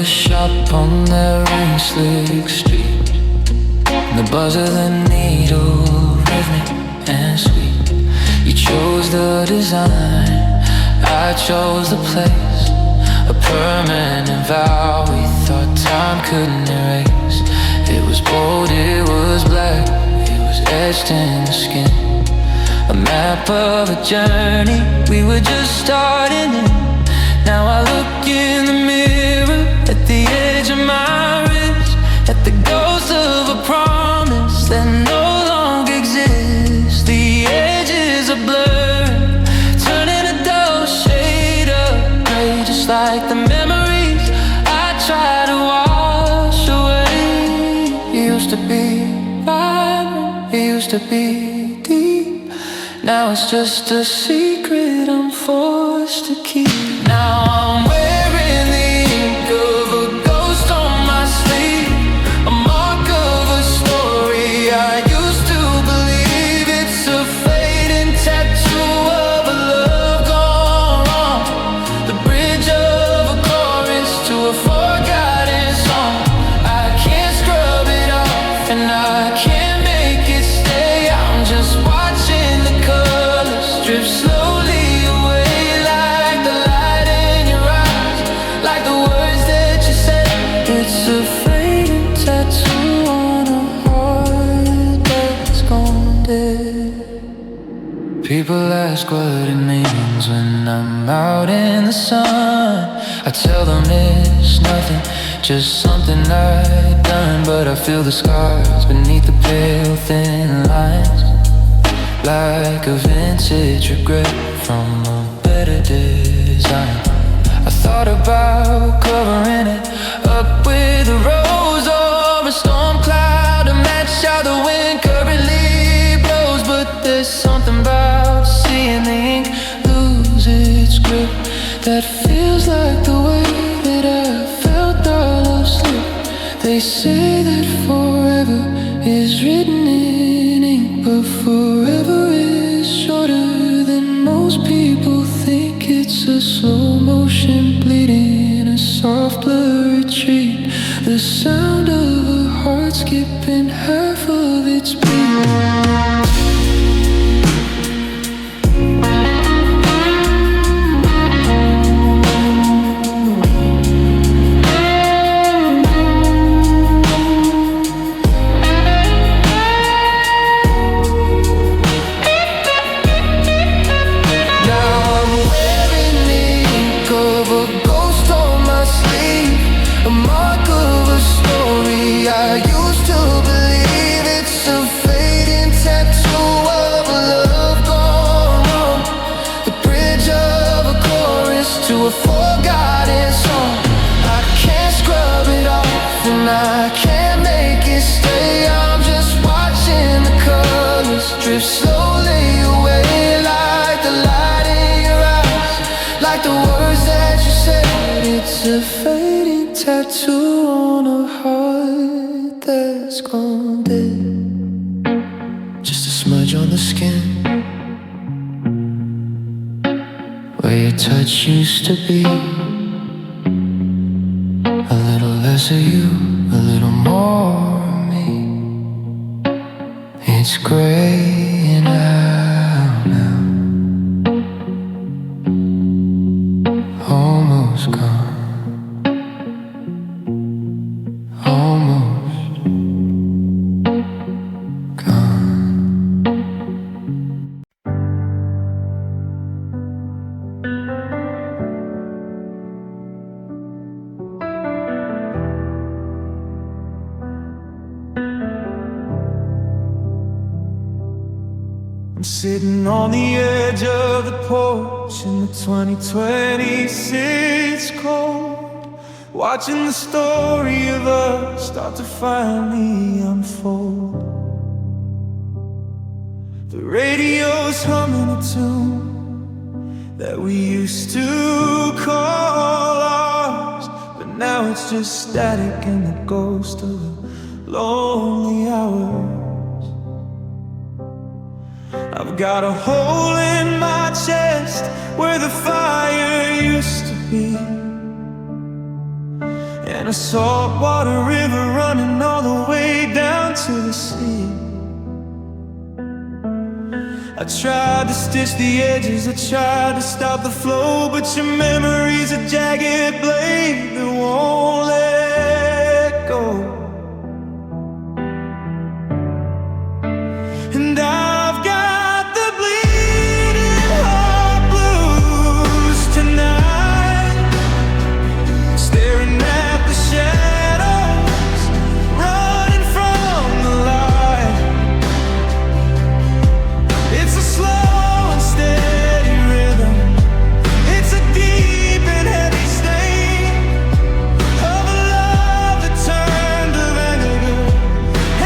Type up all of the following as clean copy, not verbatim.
the shop on that rain-slick street. The buzz of the needle, rhythmic and sweet. You chose the design, I chose the place. A permanent vow we thought time couldn't erase. It was bold, it was black, it was etched in the skin. A map of a journey, we were just starting in. Now I look in the mirror at the edge of my wrist, at the ghost of a promise that no longer exists. The edges are blurred, turning a dull shade of gray, just like the memories I try to wash away. It used to be vibrant, it used to be deep. Now it's just a secret I'm forced to keep. Now I'm wearing the ink of a ghost on my sleeve, a mark of a story I used to believe. It's a fading tattoo of a love gone wrong, the bridge of a chorus to a forgotten song. I can't scrub it off and I can't make it stay. I'm just watching the colors drip slowly away, like the light in your eyes, like the words that you said. It's a fading tattoo on a heart that's gone dead. People ask what it means when I'm out in the sun. I tell them it's nothing, just something I've done. But I feel the scars beneath the pale thin lines, like a vintage regret from a better design. I thought about covering it up with a rose or a storm cloud to match how the wind currently blows. But there's something about seeing the ink lose its grip that feels like the way that I felt our love slip. They say that forever is written in ink, but forever is shorter than most people think. It's a slow motion bleeding, a soft blur retreat, the sound of a heart skipping half of its beat. Slowly away, like the light in your eyes, like the words that you said. It's a fading tattoo on a heart that's gone dead. Just a smudge on the skin where your touch used to be. A little less of you, a little more of me. It's graying out now, almost gone, almost gone. I'm sitting on the edge of the porch in the 2026 cold, watching the story of us start to finally unfold. The radio's humming a tune that we used to call ours, but now it's just static and the ghost of a lonely hour. I've got a hole in my chest where the fire used to be, and a saltwater river running all the way down to the sea. I tried to stitch the edges, I tried to stop the flow, but your memory's a jagged blade that won't let go. And I've got the bleeding heart blues tonight, staring at the shadows, running from the light. It's a slow and steady rhythm, it's a deep and heavy stain of a love that turned to vinegar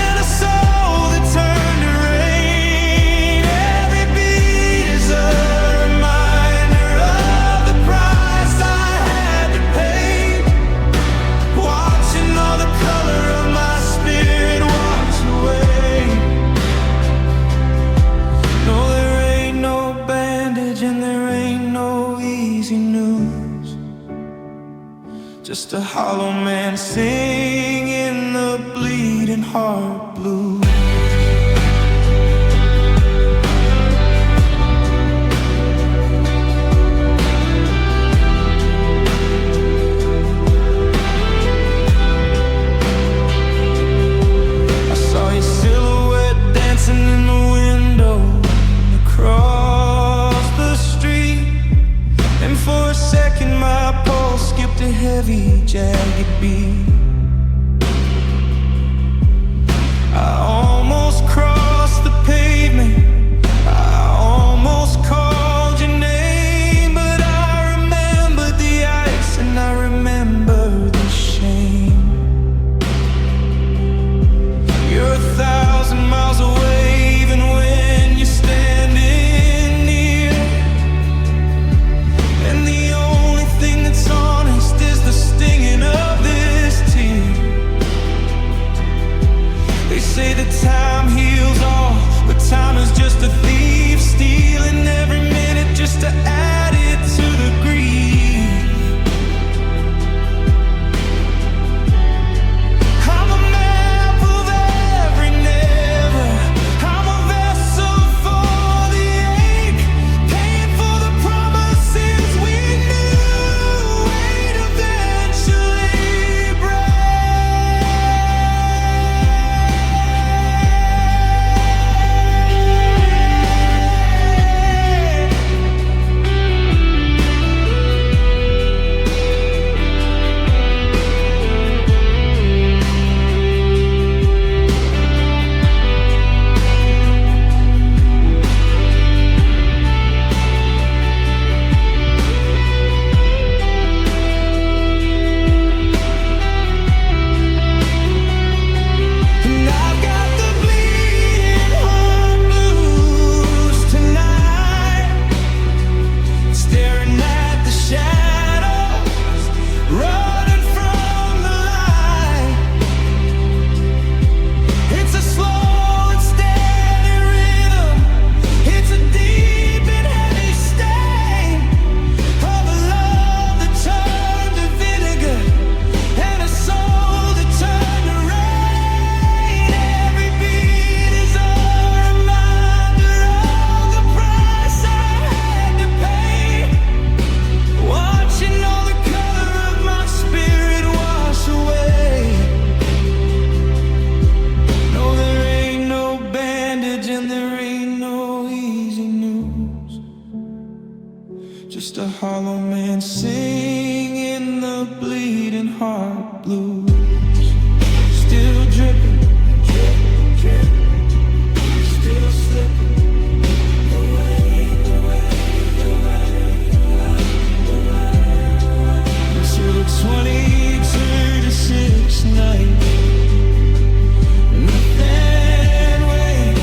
and a soul that turned to rain. Every beat is a reminder of the price I had to pay, watching all the color of my spirit wash away. No, there ain't no bandage and there ain't no easy news, just a hollow man singing the bleeding heart blues. I saw your silhouette dancing in the window across the street, and for a second my pulse skipped a heavy, jagged beat. I almost crossed the pavement, I almost called your name, but I remembered the ice and I remembered the shame. You're 1,000 miles away even when you're standing near, and the only thing that's honest is the stinging of this tear. They say that time heals all, but time is just a thief, stealing every minute just to add it to the grief. I'm a map of every never, I'm a vessel for the ache, paying for the promises we knew we'd eventually break. And I've got the bleeding heart blues tonight, staring at the shadows, running from the light. It's a slow and steady rhythm, it's a deep and heavy stain of a love that turned to vinegar and a soul that turned to rain. Every beat is a reminder of the price I had to pay, watching all the color of my spirit wash away. No, there ain't no bandage and there ain't no easy news, just a hollow man singing the bleeding heart blues. Still dripping, still slipping until the 2036 night. Nothing wait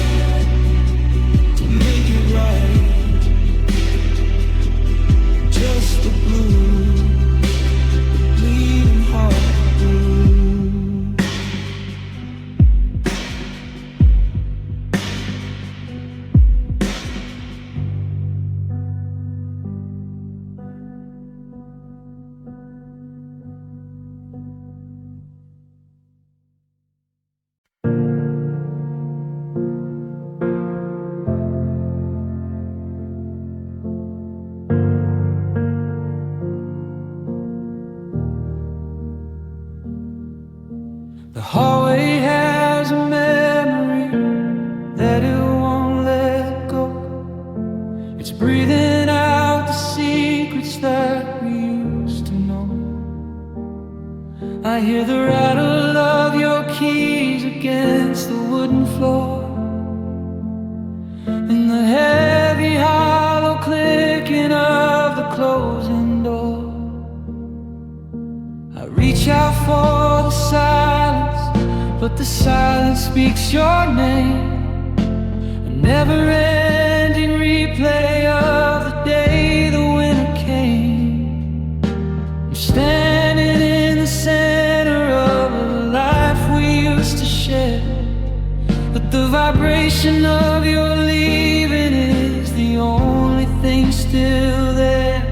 to make it right, just the blue, the bleeding heart blue. I hear the rattle of your keys against the wooden floor, and the heavy hollow clicking of the closing door. I reach out for the silence, but the silence speaks your name. A never-ending replay of the day the winter came. I'm standing in the center of a life we used to share, but the vibration of your leaving is the only thing still there.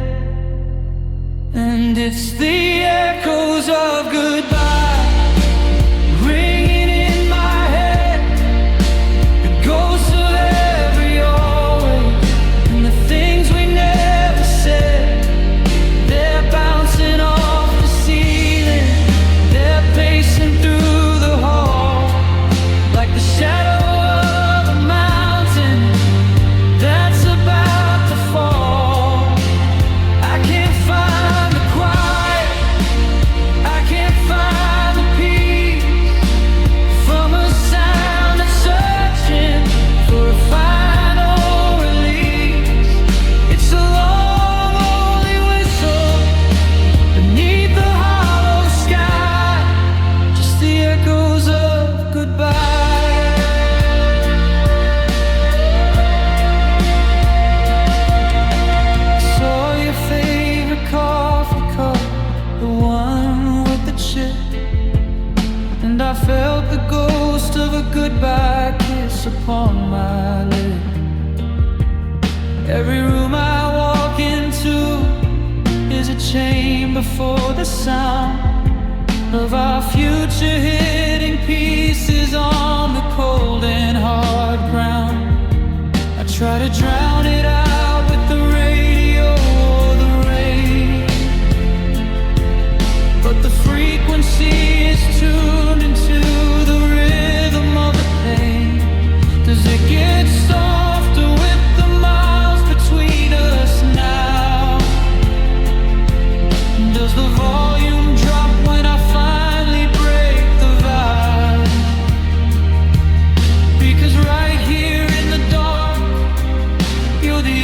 And it's the echoes of goodbye ringing in my head, the ghosts of every always, and the things we never said. They're bouncing off the ceiling, they're pacing through the hall, like the shadow of a mountain that's about to fall. I can't find the quiet, I can't find the peace from a sound that's searching for a final release. It's a long, lonely whistle beneath the hollow sky, just the echoes of goodbye. I saw your favorite coffee cup, the one with the chip, and I felt the ghost of a goodbye kiss upon my lip. Every room I walk into is a chamber for the sound of our future hitting pieces on the cold and hard ground. I try to drown it out with the radio or the rain, but the frequency is tuned into the rhythm of the pain. Does it get softer with the miles between us now? Does the volume drop when I finally break the vow? Because right here in the dark, you're the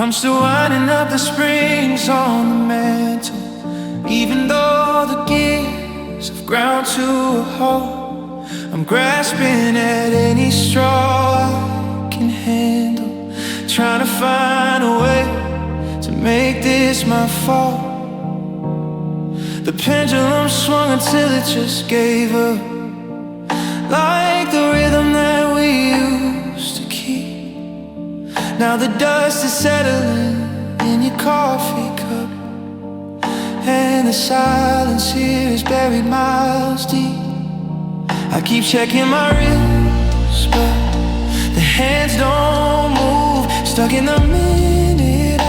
I'm still winding up the springs on the mantle, even though the gears have ground to a halt. I'm grasping at any straw I can handle, trying to find a way to make this my fault. The pendulum swung until it just gave up, like the rhythm that we used to keep. Now the dust is settling in your coffee cup, and the silence here is buried miles deep. I keep checking my wrist, but the hands don't move. Stuck in the minute I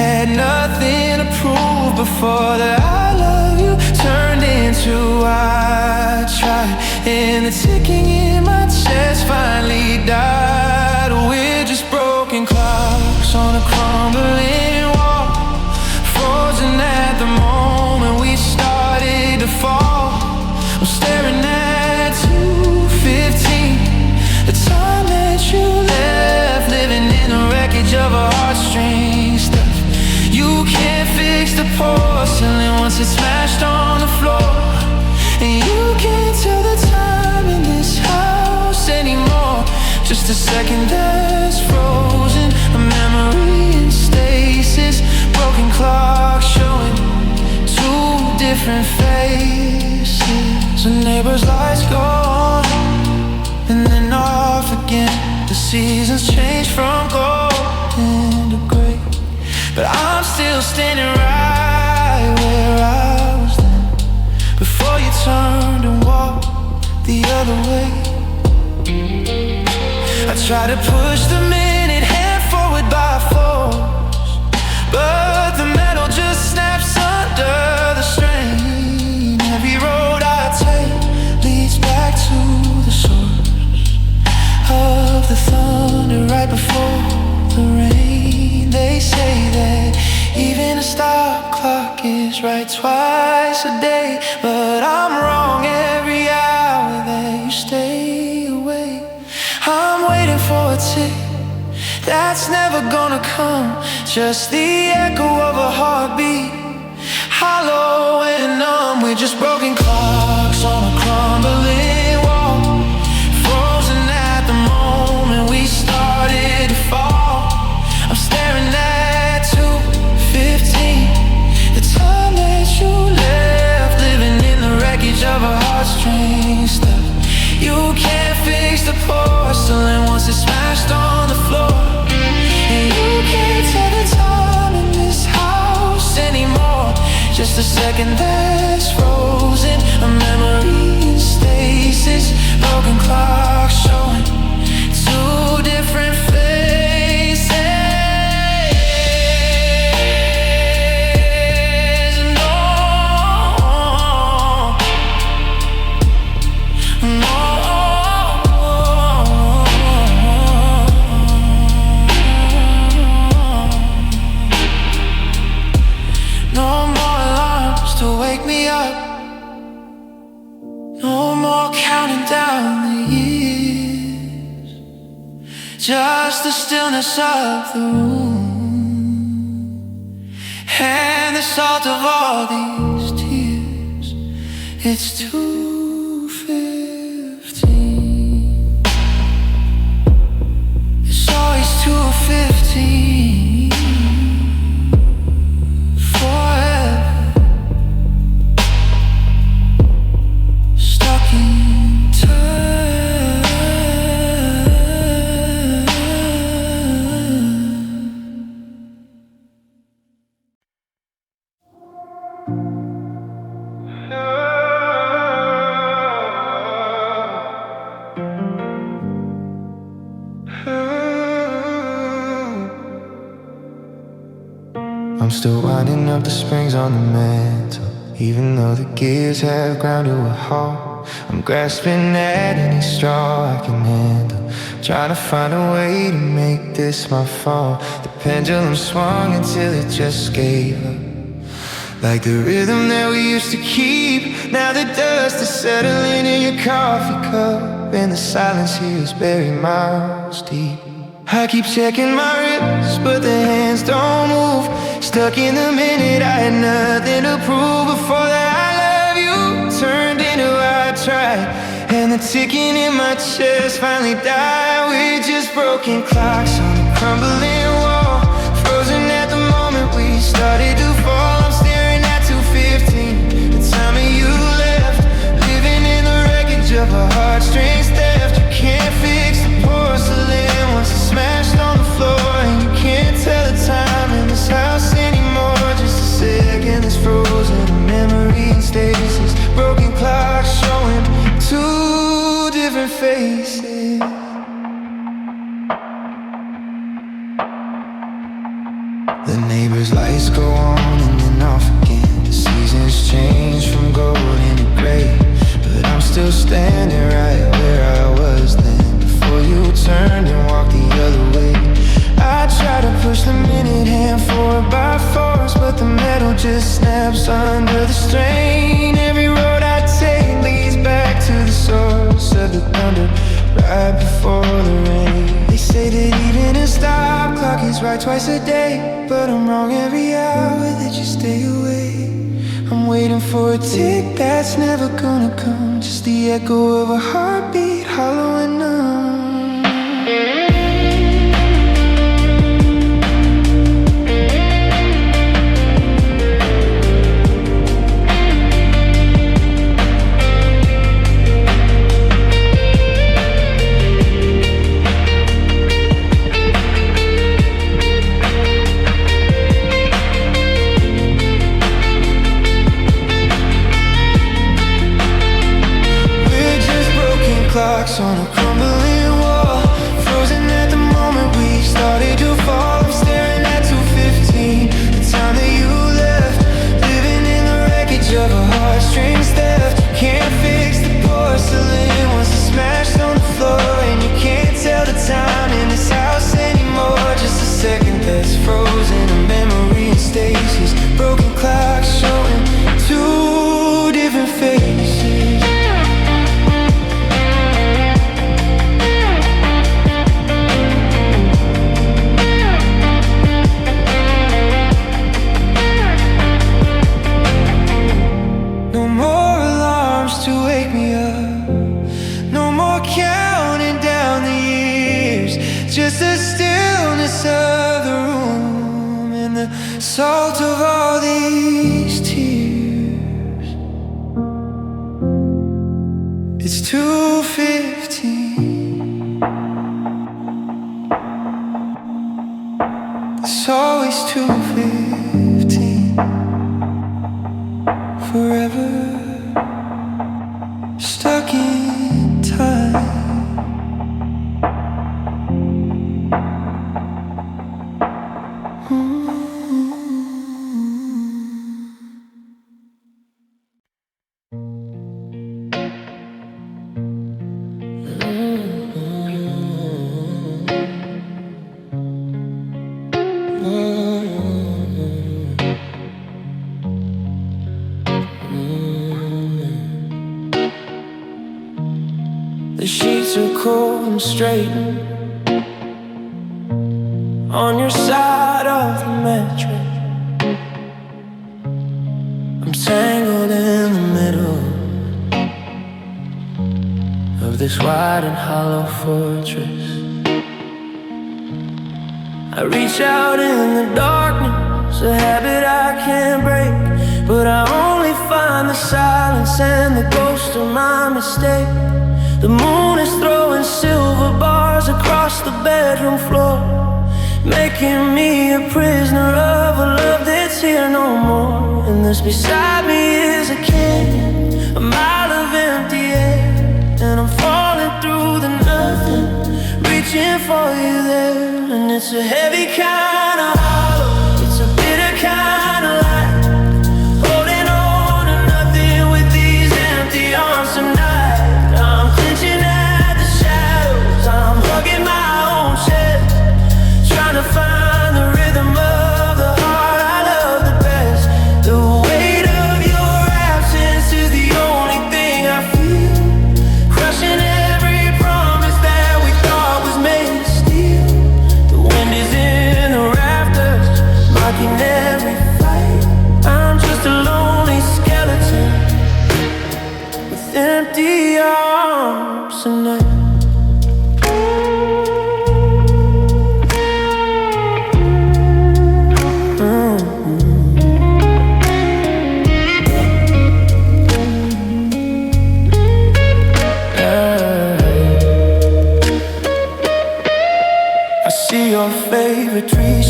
had nothing to prove before the I love you turned into I tried, and the ticking in my chest finally died. We're just broken clocks on a crumbling wall, frozen at the moment we started to fall. I'm staring at 2:15, the time that you left, living in the wreckage of a heartstring stuff. You can't fix the porcelain once it's smashed on the floor, and you can't tell the time in this house anymore. Just a second that's frozen, a memory in stasis, broken clock showing two different faces. The neighbor's lights go on and then off again. The seasons change from golden to gray, but I'm still standing right where I was then, before you turned and walked the other way. I try to push the minute hand forward by force, but the metal just snaps under the strain. Every road I take leads back to the source of the thunder right before the rain. They say that even a stop clock is right twice a day, but I'm wrong every hour that you stay away. I'm waiting for a tick that's never gonna come, just the echo of a heartbeat, hollow and numb. We're just broken clocks on a crumbling wall, frozen at the moment we started to fall. I'm staring at 2:15, the time that you left, living in the wreckage of a heartstring stuff. You can't fix the porcelain once it's smashed on the floor, and you can't tell the time in this house anymore. Just a second that's frozen, a memory in stasis, broken clock showing two different faces. No, no. No more alarms to wake me up, no more counting down the years, just the stillness of the room and the salt of all these tears. It's 2:15. It's always 2:15. Stuck in time. I'm still winding up the springs on the mantle, even though the gears have ground to a halt. I'm grasping at any straw I can handle, trying to find a way to make this my fault. The pendulum swung until it just gave up, like the rhythm that we used to keep. Now the dust is settling in your coffee cup, and the silence here is buried miles deep. I keep checking my wrist, but the hand Stuck in the minute, I had nothing to prove. Before that I love you turned into I tried, and the ticking in my chest finally died. We're just broken clocks on a crumbling wall, frozen at the moment we started to fall. I'm staring at 2:15, the time that you left, living in the wreckage of a heartstrings theft. You can't fix the porcelain once it's smashed on the floor, and you can't tell the time in this house anymore. Just a second that's frozen, a memory in stasis. Broken clocks showing two different faces. The neighbors' lights go on and then off again. The seasons change from golden to gray, but I'm still standing right where I was then, before you turned and walked the other way. I try to push the minute hand forward by force, but the metal just snaps under the strain. Every road I take leads back to the source of the thunder right before the rain. They say that even a stop clock is right twice a day, but I'm wrong every hour that you stay away. I'm waiting for a tick that's never gonna come, just the echo of a heartbeat, hollow and numb. Clocks on a crumbling wall, frozen at the moment we started to fall. I'm staring at 2:15, the time that you left, living in the wreckage of a heartstrings theft. You can't fix the porcelain once it's smashed on the floor, and you can't tell the time in this house anymore. Just a second that's frozen, a memory in stasis. Broken clocks showing two different faces. Just the stillness of the room and the salt of all these tears. It's 2:15. It's always 2:15. Forever stuck in time. The sheets are cold and straightened on your side of the mattress. I'm tangled in the middle of this wide and hollow fortress. I reach out in the darkness, a habit I can't break, but I only find the silence and the ghost of my mistake. The moon is throwing silver bars across the bedroom floor, making me a prisoner of a love that's here no more. And this beside me is a canyon, a mile of empty air, and I'm falling through the nothing, reaching for you there. And it's a heavy kind of hollow, it's a bitter kind of light, holding on to nothing with these empty arms tonight. I'm clenching at the shadows, I'm hugging my own chest, trying to find the rhythm of the heart I love the best. The weight of your absence is the only thing I feel, crushing every promise that we thought was made to steal. The wind is in the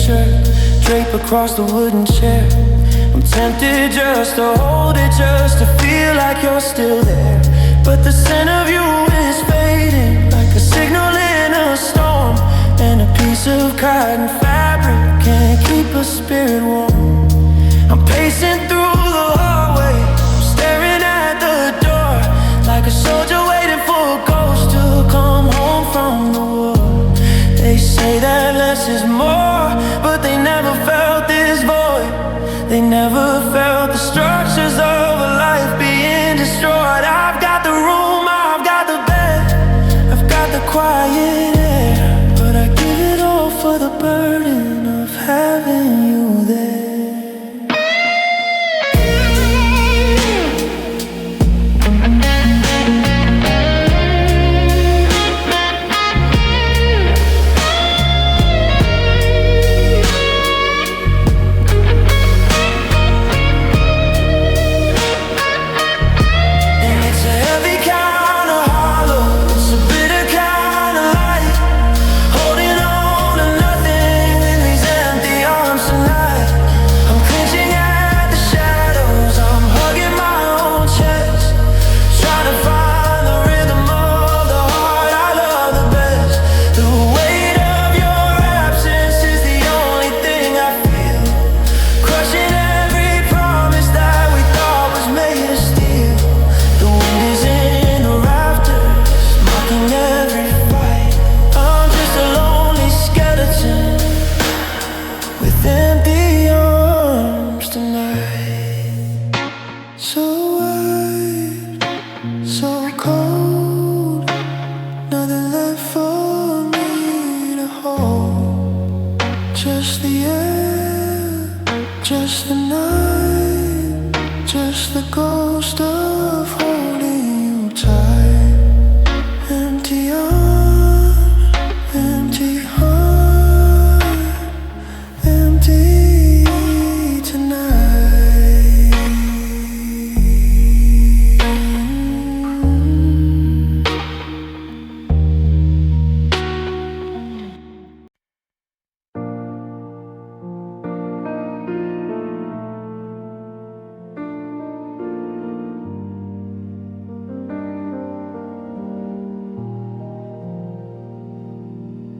shirt drape across the wooden chair. I'm tempted just to hold it, just to feel like you're still there. But the scent of you is fading, like a signal in a storm. And a piece of cotton fabric can't keep a spirit warm. I'm pacing through the hallway, staring at the door, like a soldier waiting for a ghost to come home from the war. They say that less is more, but they never felt this void. They never felt the structures of a life being destroyed. I've got the room, I've got the bed, I've got the quiet air, but I give it all for the burden of having you there.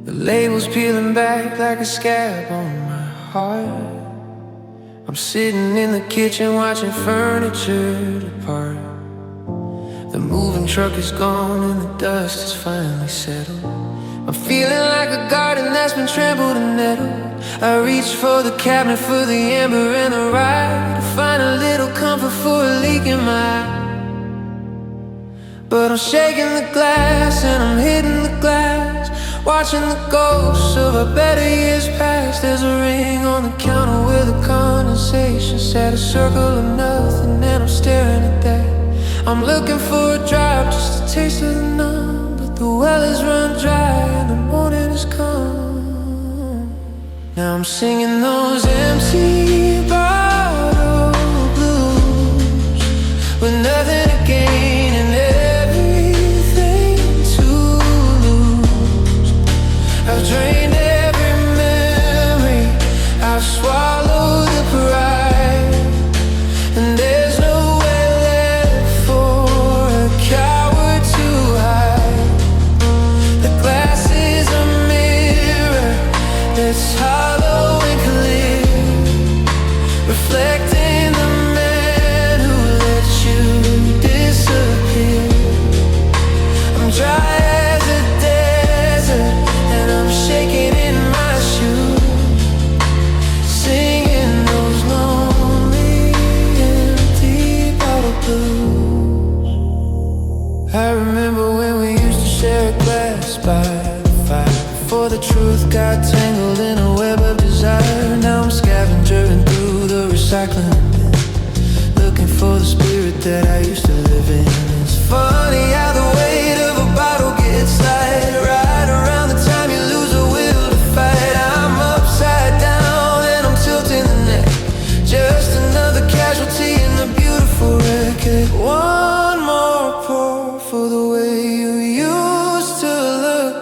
The label's peeling back like a scab on my heart. I'm sitting in the kitchen watching furniture depart. The moving truck is gone and the dust has finally settled. I'm feeling like a garden that's been trampled and nettled. I reach for the cabinet for the amber and the rye, to find a little comfort for a leak in my eye. But I'm shaking the glass and I'm hitting the glass, watching the ghosts of our better years past. There's a ring on the counter where the condensation sat, a circle of nothing, and I'm staring at that. I'm looking for a drop, just a taste of the numb, but the well has run dry and the morning has come. Now I'm singing those empty bottle blues, with nothing to gain and everything to lose. I've drained every memory, I've swallowed the pride, and there's nowhere left for a coward to hide. The glass is a mirror that's hollow and clear, reflecting the man who let you disappear. I'm dry as a desert and I'm shaking in my shoes, singing those lonely empty bottle blues. I remember when we used to share a glass by the fire, before the truth got tangled in a web of desire. Now I'm scavenging through the recycling bin, looking for the spirit that I used to live in. It's funny how the weight of a bottle gets light, right around the time you lose the will to fight. I'm upside down and I'm tilting the neck, just another casualty in the beautiful record. One more pour for the way you used to look,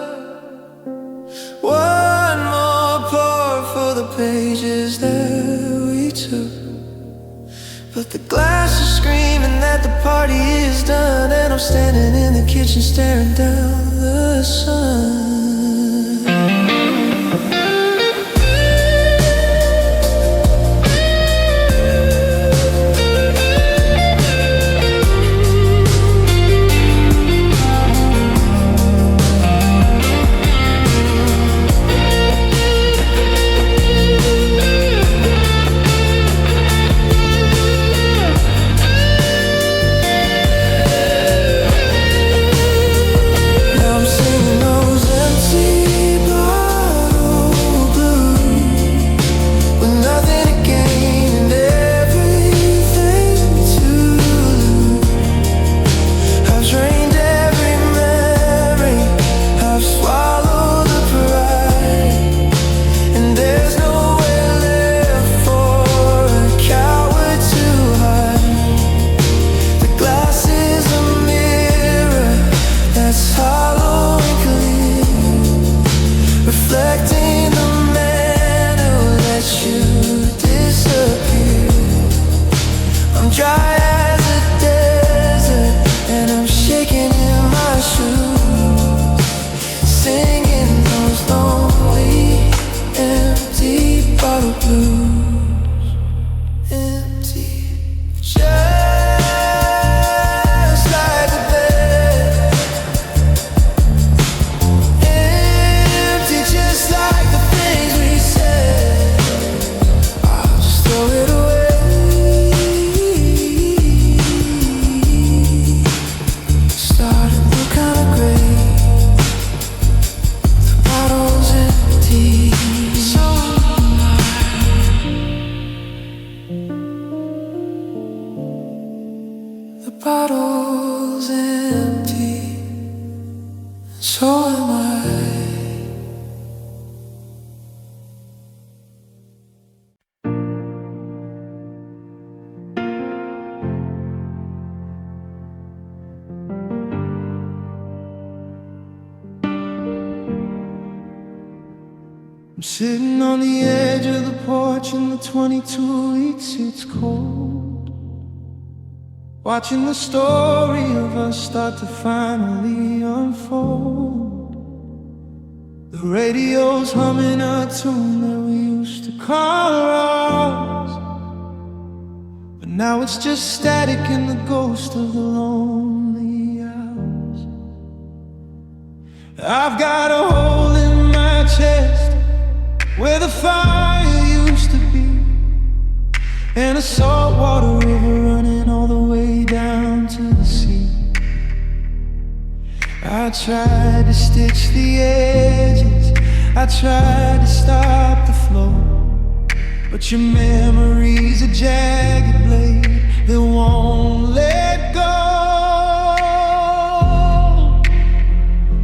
one more pour for the pages that we took. But the glass is screaming that the party is done, and I'm standing in the kitchen staring down the sun. I'm sitting on the edge of the porch in the 22 weeks it's cold, watching the story of us start to finally unfold. The radio's humming a tune that we used to call ours, but now it's just static and the ghost of the lonely hours. I've got a hole in my chest where the fire used to be, and a saltwater river running all the way down to the sea. I tried to stitch the edges, I tried to stop the flow, but your memory's a jagged blade that won't let go.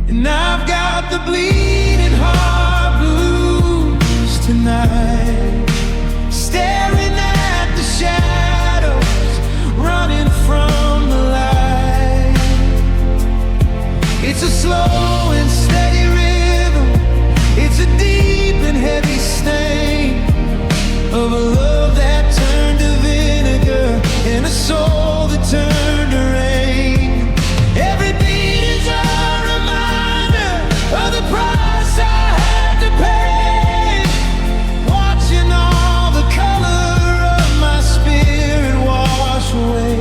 And I've got the bleeding heart blues tonight, staring at the shadows, running from the light. It's a slow and steady rhythm, it's a deep and heavy stain of a love that turned to vinegar and a soul that turned to rain. Every beat is a reminder of the price I had to pay, watching all the color of my spirit wash away.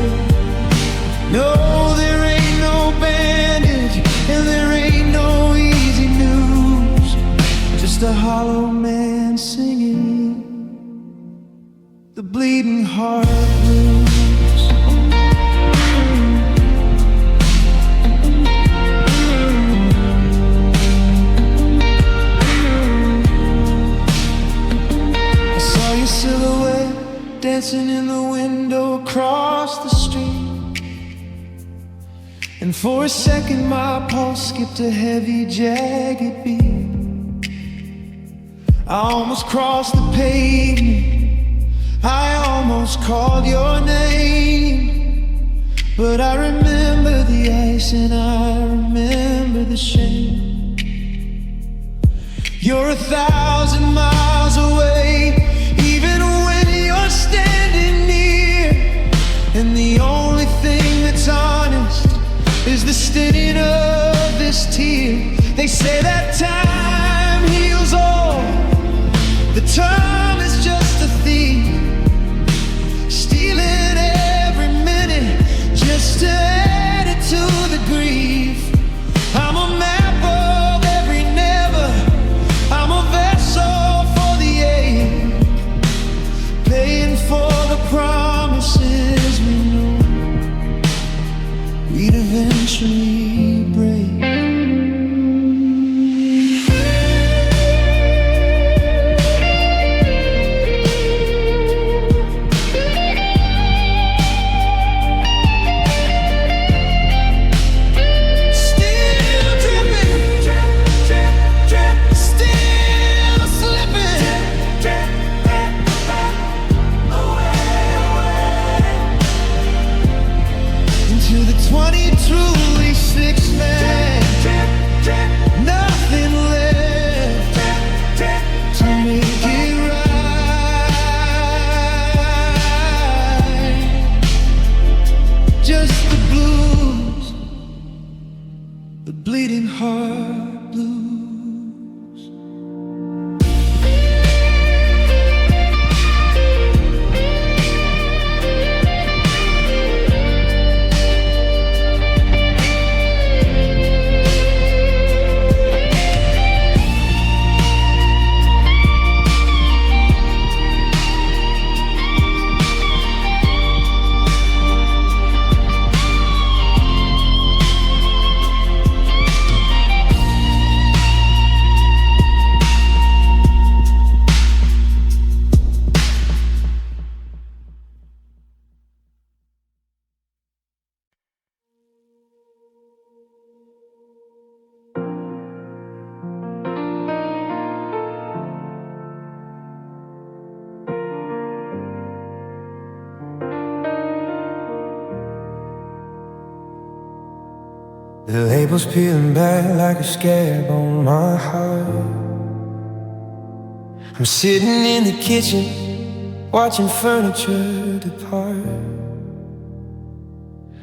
No, there ain't no bandage and there ain't no easy news, just a hollow man singing the bleeding heart blues. I saw your silhouette dancing in the window across the street, and for a second my pulse skipped a heavy, jagged beat. I almost crossed the pavement, I almost called your name, but I remember the ice and I remember the shame. You're 1,000 miles away The label's peeling back like a scab on my heart. I'm sitting in the kitchen, watching furniture depart.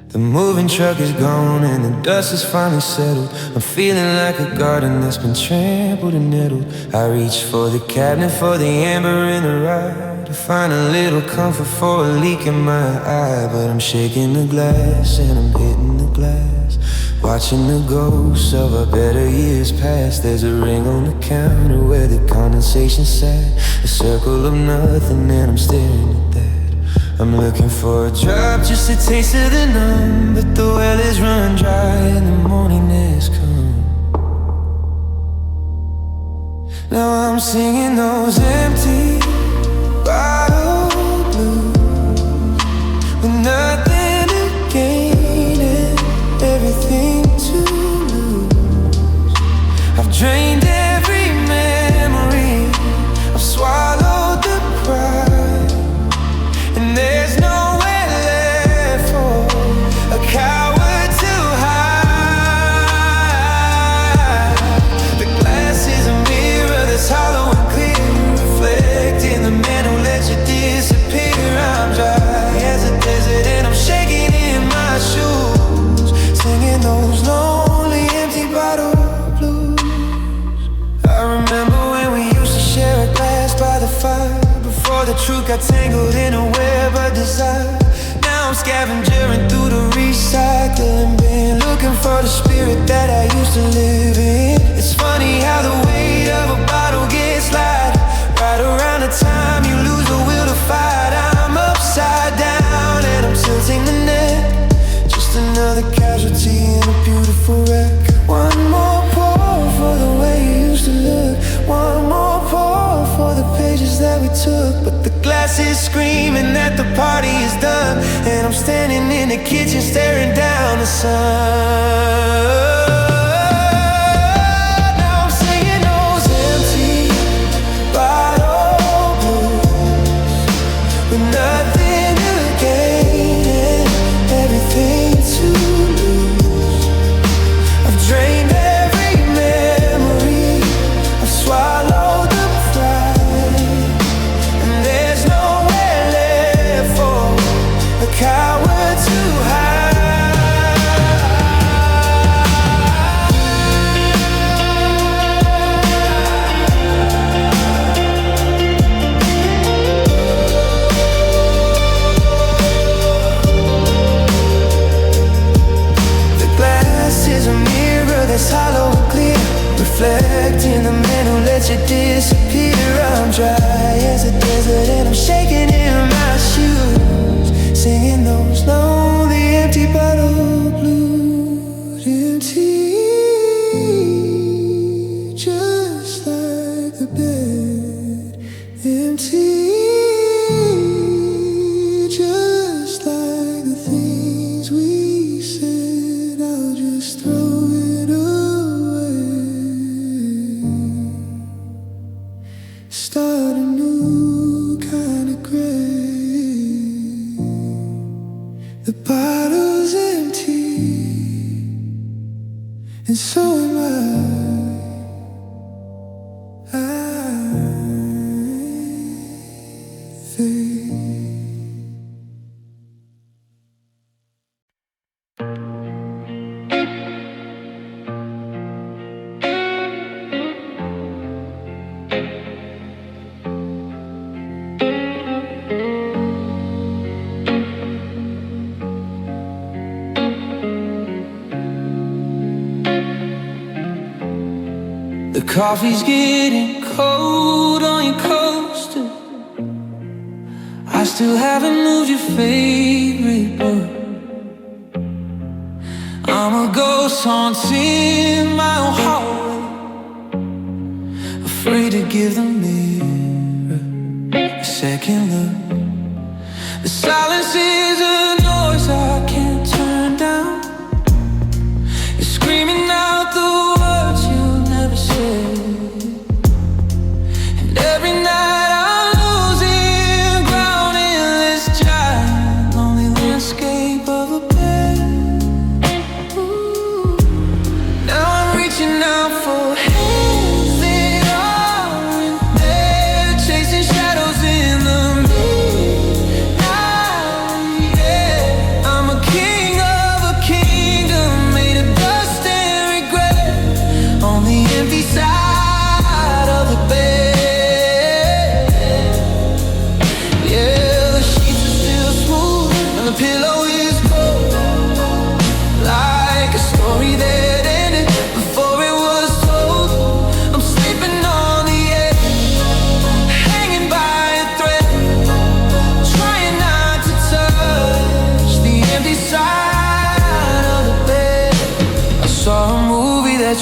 The moving truck is gone and the dust has finally settled. I'm feeling like a garden that's been trampled and nettled. I reach for the cabinet, for the amber in the rye, to find a little comfort for a leak in my eye. But I'm shaking the glass and I'm hitting the glass, watching the ghosts of our better years past. There's a ring on the counter where the condensation sat, a circle of nothing and I'm staring at that. I'm looking for a drop, just a taste of the numb, but the well is run dry and the morning has come. Now I'm singing those empty bottle blues, with nothing to gain and everything to lose. I've drained every memory, I've swallowed the pride, and there's nowhere left for a coward to hide. The glass is a mirror that's hollow and clear, reflecting the man who let you disappear. I'm dry as a desert and I'm shaking in my shoes, singing those lonely empty bottle blues. I remember when we used to share a glass by the fire, before the truth got tangled in a web of desire. Now I'm scavenging through the recycling bin, looking for the spirit that I used to live in. It's funny how the weight of a bottle gets light, right around the time you lose the will to fight. I'm upside down and I'm tilting the neck, just another casualty in a beautiful wreck. One more pour for the way you used to look, one more pour for the pages that we took. But the glass is screaming that the party is done, and I'm standing in the kitchen staring down the sun. Now I'm singing those empty bottle blues, with nothing to gain and everything to lose. I've drained every memory, I've swallowed the pride, and there's nowhere left for a coward to hide. The glass is a mirror that's hollow and clear, reflecting the man who let you disappear. I'm dry as a desert and I'm shaking in my shoes, singing those lonely empty bottle blues. Empty, just like the bed. Empty, just like the things we said. I'll just throw it away, start a new kind of gray. The bottle's empty, and so am I. The coffee's getting cold on your coaster. I still haven't moved your favorite book. I'm a ghost haunting my own hallway, afraid to give the mirror a second look. The silence is a noise I can't turn down. You're screaming out the words you'll never say, and every night I'm losing ground in this giant lonely landscape of a bed. Ooh.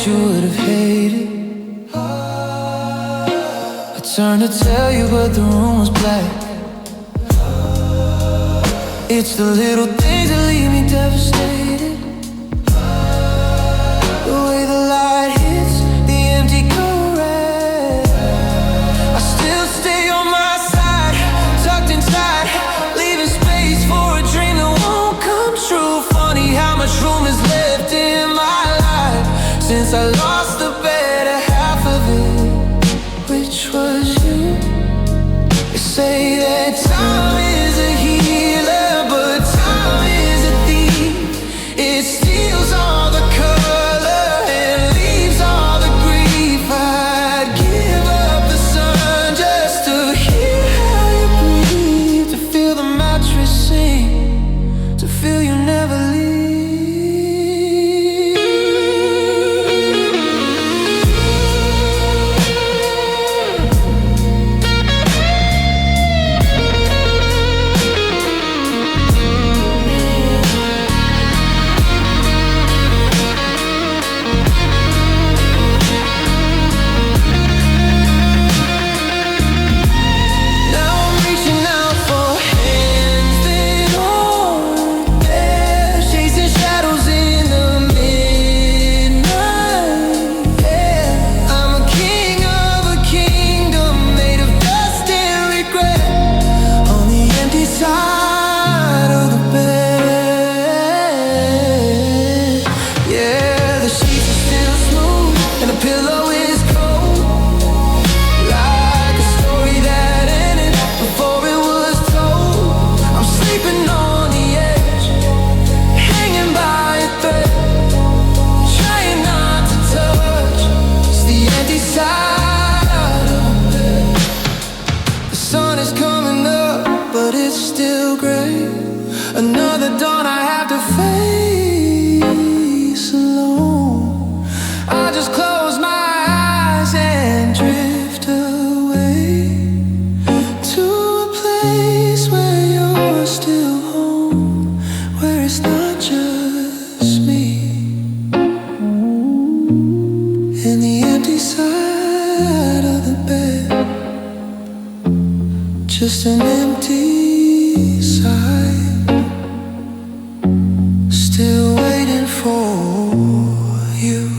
that you would have hated. I turned to tell you, but the room was black. It's the little things that leave me devastated. The way the light hits the empty corral. I still stay on my side, tucked inside, leaving space for a dream that won't come true. Funny how much room is left in my life since I lost the better half of it, which was you. They say that time is a healer, but time is a thief. It steals all the color and leaves all the grief. I'd give up the sun just to hear how you breathe, to feel the mattress sing, to feel you never leave. Another dawn I have to face alone. I just close my eyes and drift away to a place where you're still home, where it's not just me and the empty side of the bed, just an empty side. Still waiting for you.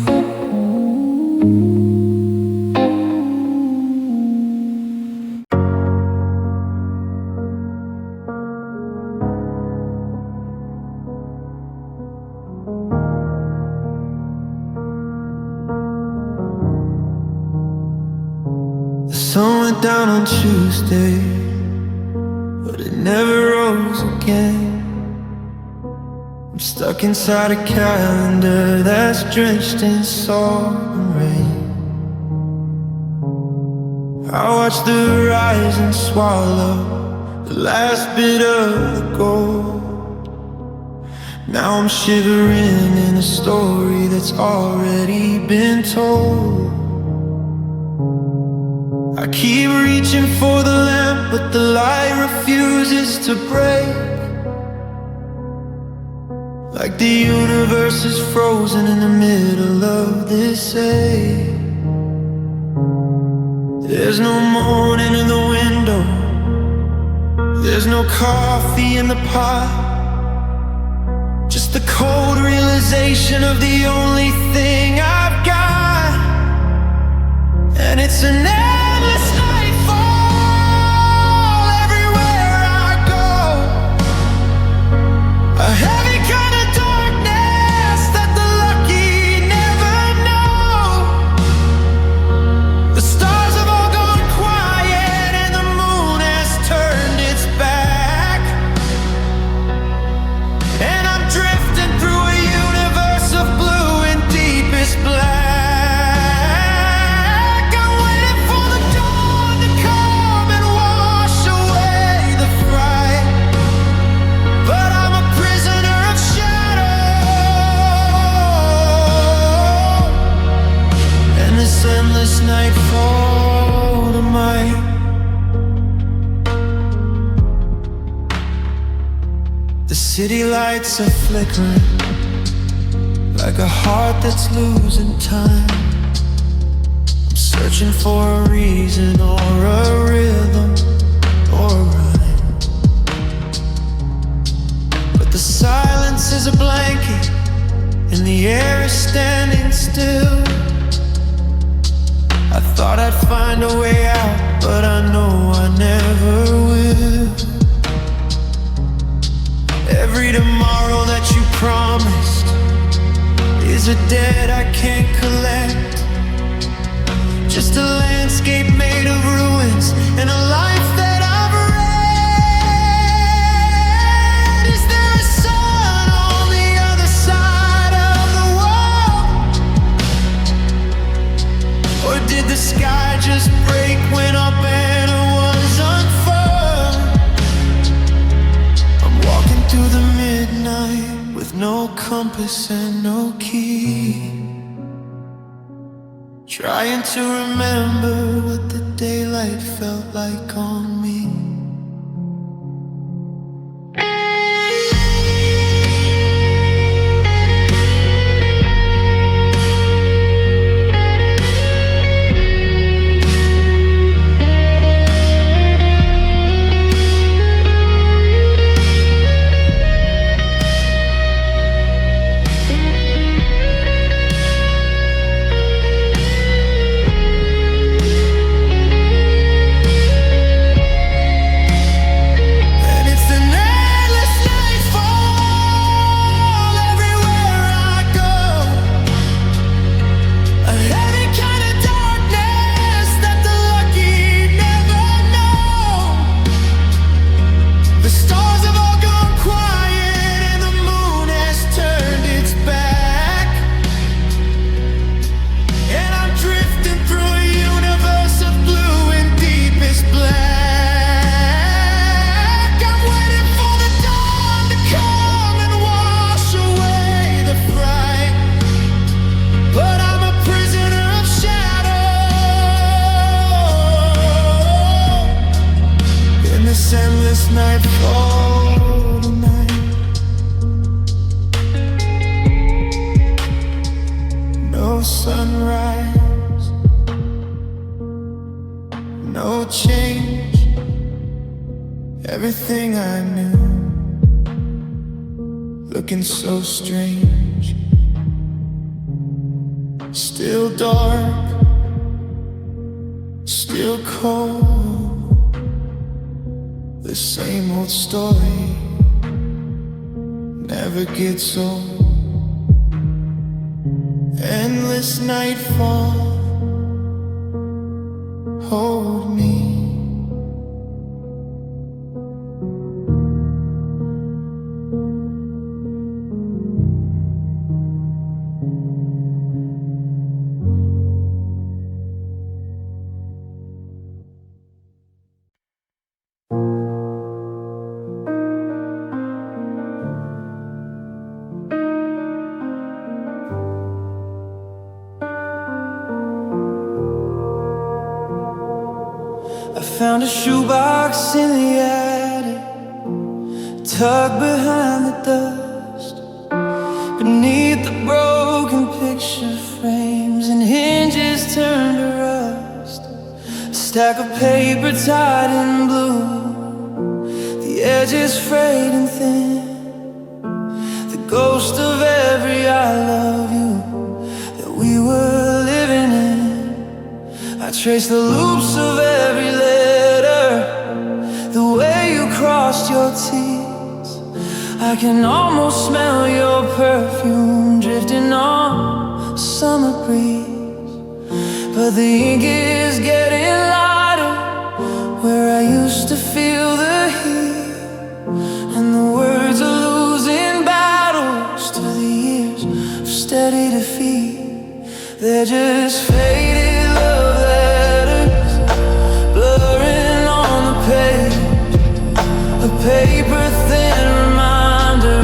The sun went down on Tuesday, but it never rose again. I'm stuck inside a calendar that's drenched in salt and rain. I watch the horizon swallow the last bit of the gold. Now I'm shivering in a story that's already been told. I keep reaching for the lamp, but the light refuses to break. Like the universe is frozen in the middle of this ache. There's no morning in the window, there's no coffee in the pot, just the cold realization of the only thing I've got. And it's an endless nightfall everywhere I go, a heavy kind of darkness that the lucky never know. The stars have all gone quiet and the moon has turned its back, and I'm drifting through a universe of blue and deepest black. Endless nightfall tonight. The city lights are flickering like a heart that's losing time. I'm searching for a reason or a rhythm or a rhyme, but the silence is a blanket and the air is standing still. I thought I'd find a way out, but I know I never will. Every tomorrow that you promised is a debt I can't collect. Just a landscape made of ruins and a life that I've read. Is there a sun on the other side of the wall? Or did the sky just break when our banner was unfurled? I'm walking through the midnight with no compass and no key, trying to remember what the daylight felt like on me. Sunrise, no change, everything I knew looking so strange. Still dark, still cold, the same old story never gets old. Endless nightfall, hold me. Found a shoebox in the attic, tucked behind the dust. Beneath the broken picture frames and hinges turned to rust. A stack of paper tied in blue, the edges frayed and thin. The ghost of every I love you that we were living in. I traced the loops of every letter, the way you crossed your T's. I can almost smell your perfume drifting on a summer breeze. But the ink is getting lighter where I used to feel the heat, and the words are losing battles to the years of steady defeat. They're just faded love letters blurring on the page, a paper thin reminder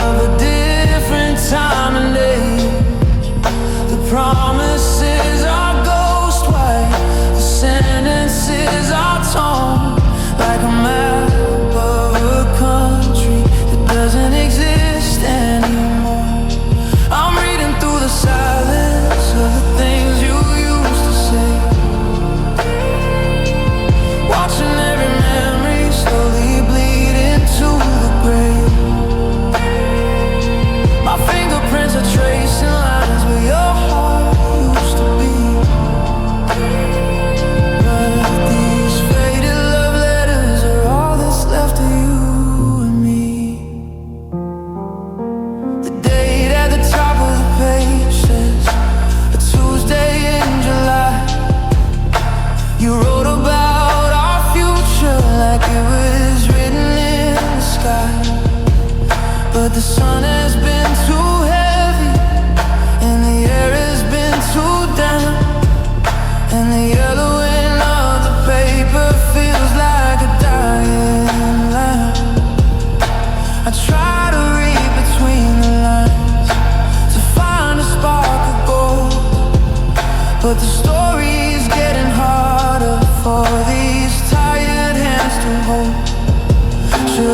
of a different time and age. The promises are ghost white, the sentences are torn like a map of a country that doesn't exist anymore. I'm reading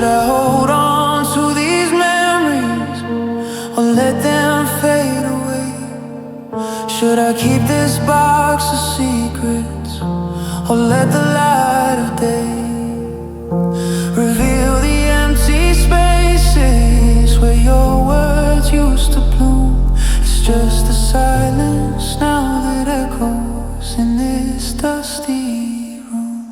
Should I hold on to these memories or let them fade away? Should I keep this box of secrets or let the light of day reveal the empty spaces where your words used to bloom? It's just the silence now that echoes in this dusty room.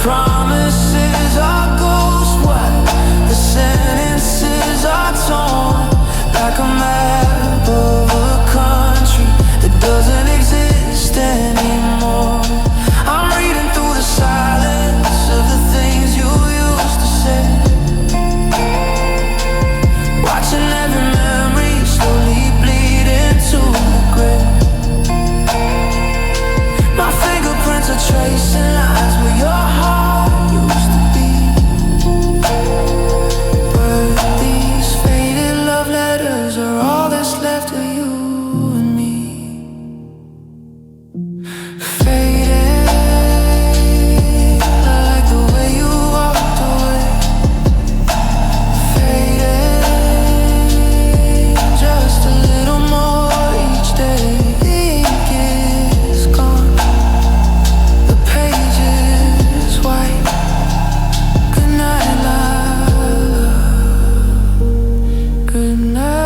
Promises are ghost white, the sentences are torn like a map of a country that doesn't exist anymore. I'm reading through the silence of the things you used to say, watching every memory slowly bleed into the grave. My fingerprints are tracing lines where your heart used to be, but these faded love letters are all that's left of you and me. Faded, like the way you walked away. Faded, just a little more each day. Ink is gone, the page is white. Good night, love. Good night.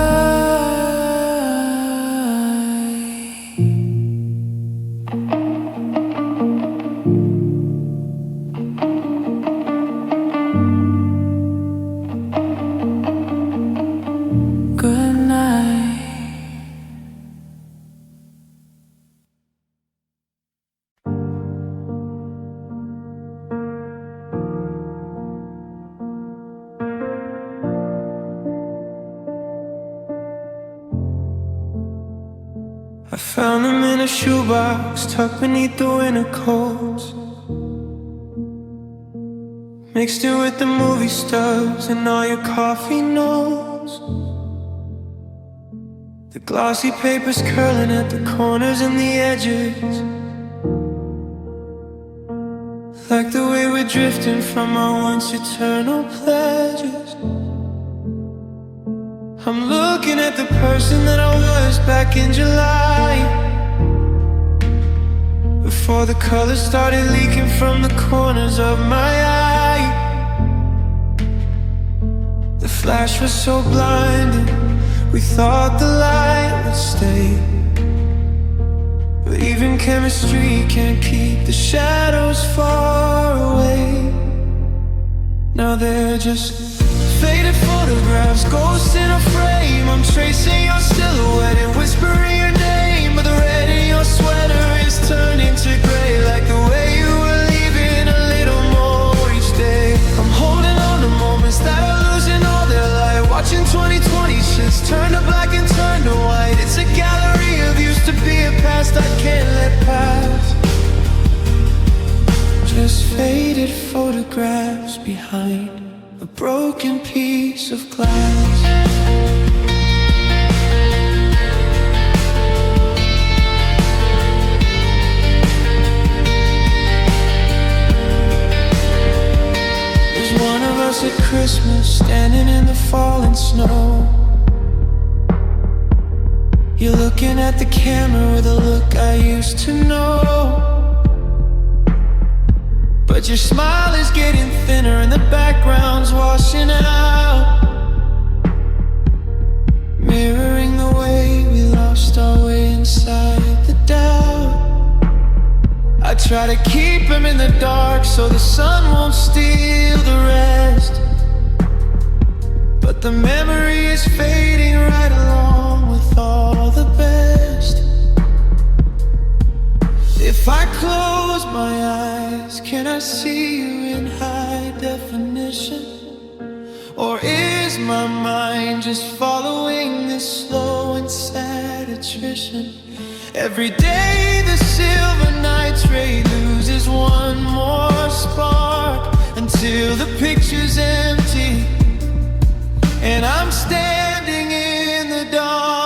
Good night. I found them in a shoebox tucked beneath the winter coats. Mixed it with the movie stubs and all your coffee notes. The glossy papers curling at the corners and the edges, like the way we're drifting from our once eternal pleasures. I'm looking at the person that I was back in July, before the colors started leaking from the corners of my eye. The flash was so blinding, we thought the light would stay, but even chemistry can't keep the shadows far away. Now they're just faded photographs, ghosts in a frame. I'm tracing your silhouette and whispering your name, but the red in your sweater is turning to gray, like the way you were leaving a little more each day. I'm holding on to moments that are losing all their light, watching 2020 shits turn to black and turn to white. It's a gallery of used to be a past I can't let pass. Just faded photographs behind a broken piece of glass. There's one of us at Christmas standing in the falling snow. You're looking at the camera with a look I used to know, but your smile is getting thinner and the background's washing out, mirroring the way we lost our way inside the doubt. I try to keep him in the dark so the sun won't steal the rest, but but the memory is fading right along with all the best. If I close my eyes, can I see you in high definition? Or is my mind just following this slow and sad attrition? Every day the silver night's ray loses one more spark, until the picture's empty and I'm standing in the dark.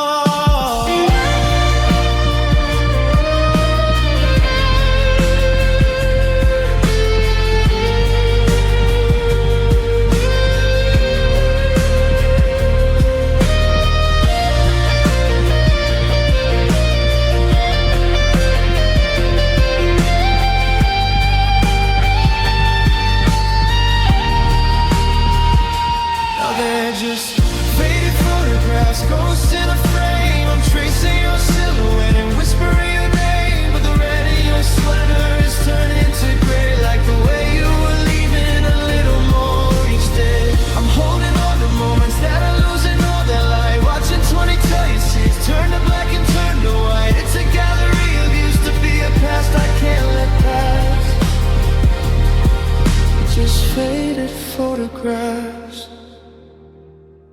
Ghosts in a frame, I'm tracing your silhouette and whispering your name, but the red in your sweater is turning to gray, like the way you were leaving a little more each day. I'm holding on to moments that are losing all their light, watching 20 tell you scenes turn to black and turn to white. It's a gallery of used to be a past I can't let pass. Just faded photographs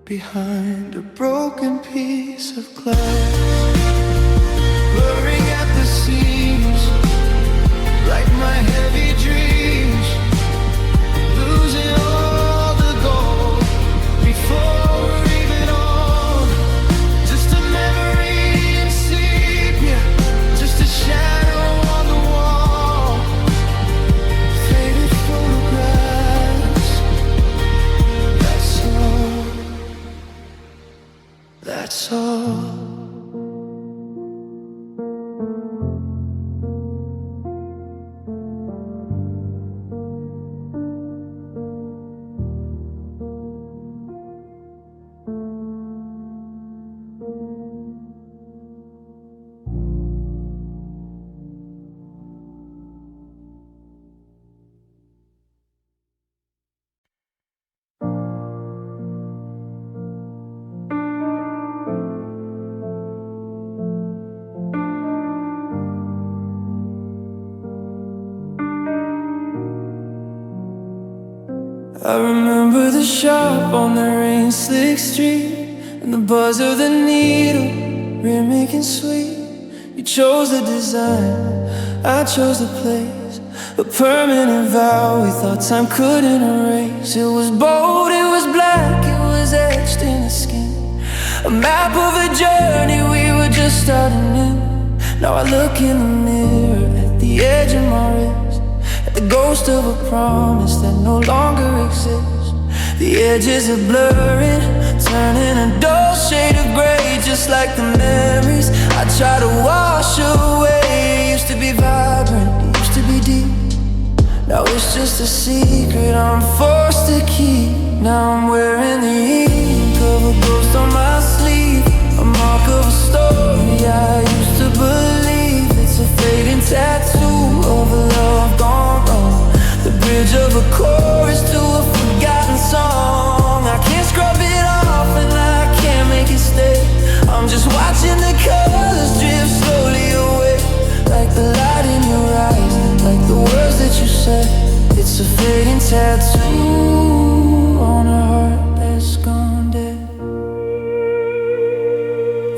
behind a broken piece of glass, blurring at the seams, like my heavy dreams, losing all the gold before we're even on. Just a memory in sepia, just a shadow on the wall, faded photographs, that's all. That's all. I remember the shop on the rain-slick street, and the buzz of the needle, remaking sweet. You chose the design, I chose the place, a permanent vow we thought time couldn't erase. It was bold, it was black, it was etched in the skin, a map of a journey we were just starting new. Now I look in the mirror at the edge of my wrist, at the ghost of a promise that no longer exists. The edges are blurring, turning a dull shade of gray, just like the memories I try to wash away. It used to be vibrant, it used to be deep, now it's just a secret I'm forced to keep. Now I'm wearing the ink of a ghost on my sleeve, a mark of a story I used to believe. It's a fading tattoo of a love gone wrong, the bridge of a chorus to a forgotten song. I can't scrub it off and I can't make it stay. I'm just watching the colors drift slowly away, like the light in your eyes, like the words that you said. It's a fading tattoo on a heart that's gone dead.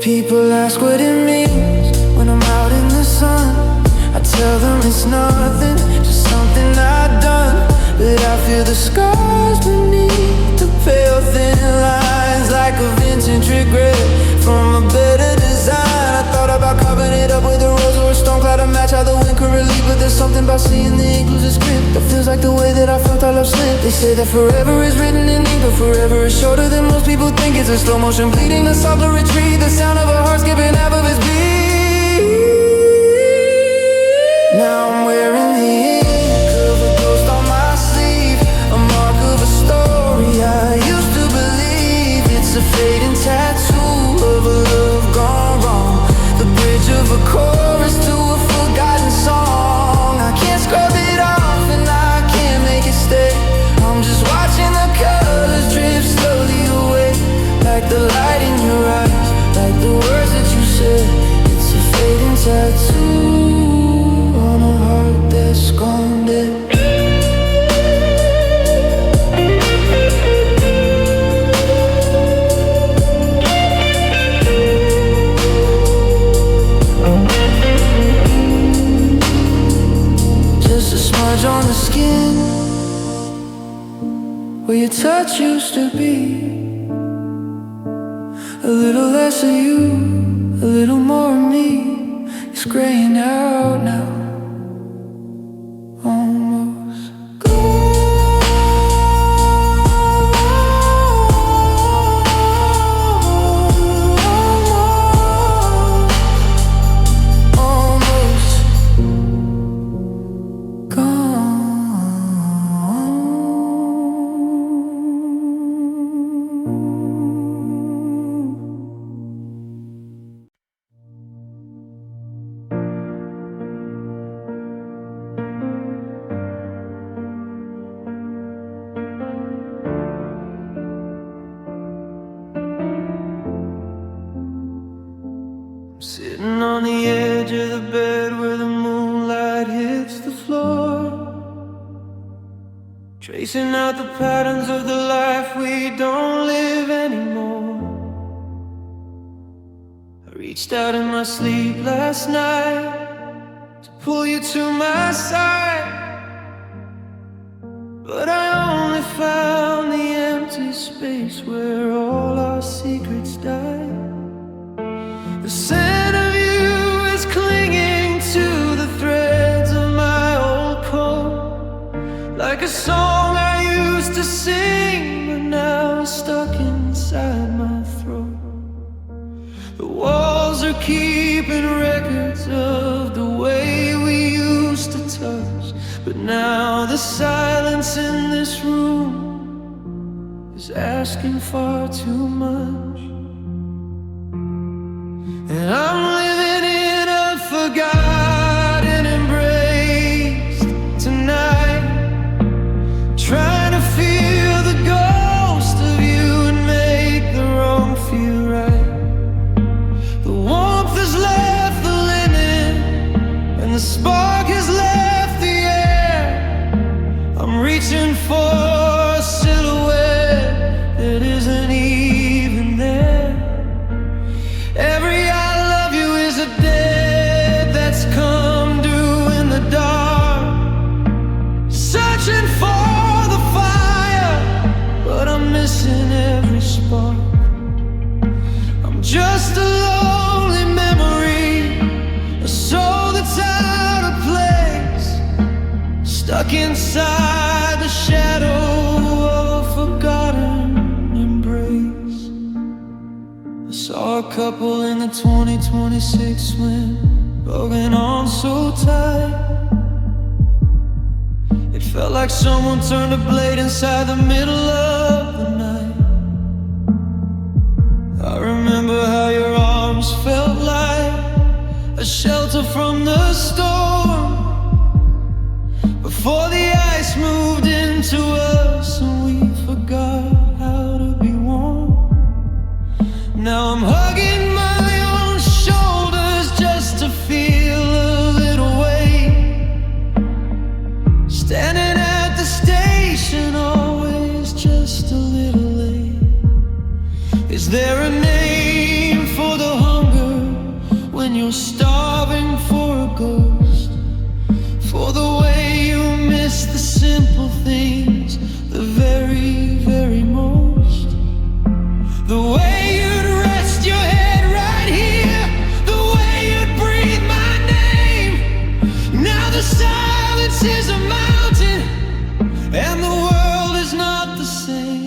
People ask what it means when I'm out in the sun. I tell them it's nothing, just something I've done. But I feel the scars beneath the pale thin lines, like a vintage regret from a better design. I thought about carving it up with a rose or a stone cloud to match how the wind could relieve, but there's something about seeing the ink lose its grip that feels like the way that I felt all love slip. They say that forever is written in ink, but forever is shorter than most people think. It's a slow motion bleeding, a soft to retreat, the sound of a heart skipping half of its beat. Now I'm wearing the ink of a ghost on my sleeve, a mark of a story I used to believe. It's a fading tattoo of a love gone wrong, the bridge of a chorus to a forgotten song. I can't scrub it off and I can't make it stay. I'm just watching the colors drift slowly away, used to be. A little less of you, a little more of me. It's graying out now, almost sitting on the edge of the bed where the moonlight hits the floor, tracing out the patterns of the life we don't live anymore. I reached out in my sleep last night to pull you to my side, but I only found the empty space where all our secrets died. The scent of you is clinging to the threads of my old coat, like a song I used to sing, but now it's stuck inside my throat. The walls are keeping records of the way we used to touch, but now the silence in this room is asking far too much. And I'm living in a forgotten embrace tonight, trying to feel the ghost of you and make the wrong feel right. The warmth has left the linen and the spark has left the air. I'm reaching for a silhouette that isn't even there. Every just a lonely memory, a soul that's out of place, stuck inside the shadow of a forgotten embrace. I saw a couple in the 2026 swim, holding on so tight. It felt like someone turned a blade inside the middle of the night. I remember how your arms felt like a shelter from the storm, before the ice moved into us and we forgot how to be warm. Now I'm hugging my own shoulders just to feel a little weight, standing at the station always just a little late. Is there a name for the hunger when you're starving for a ghost? For the way you miss the simple things, the very, very most. The way you'd rest your head right here, the way you'd breathe my name. Now the silence is a mountain and the world is not the same.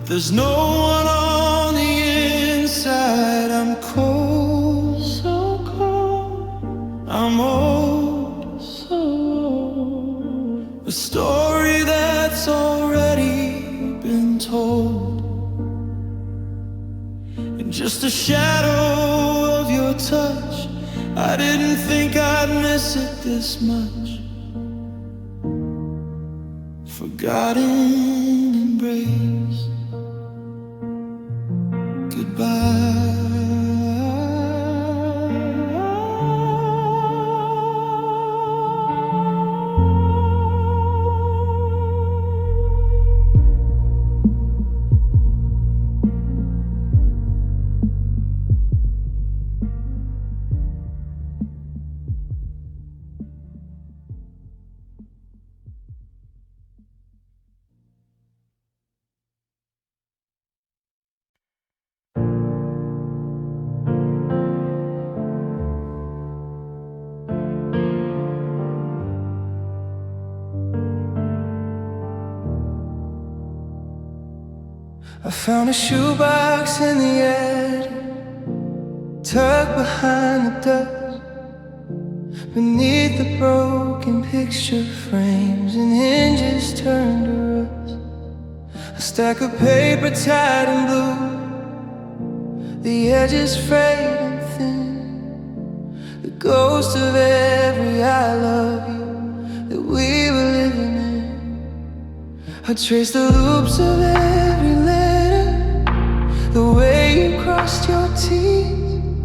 There's no one on the inside. I'm cold, so cold. I'm old, so old. A story that's already been told. In just a shadow of your touch, I didn't think I'd miss it this much. Forgotten embrace. Goodbye. I found a shoebox in the attic, tucked behind the dust. Beneath the broken picture frames and hinges turned to rust. A stack of paper tied in blue, the edges frayed and thin. The ghost of every I love you that we were living in. I traced the loops of every letter, the way you crossed your teeth.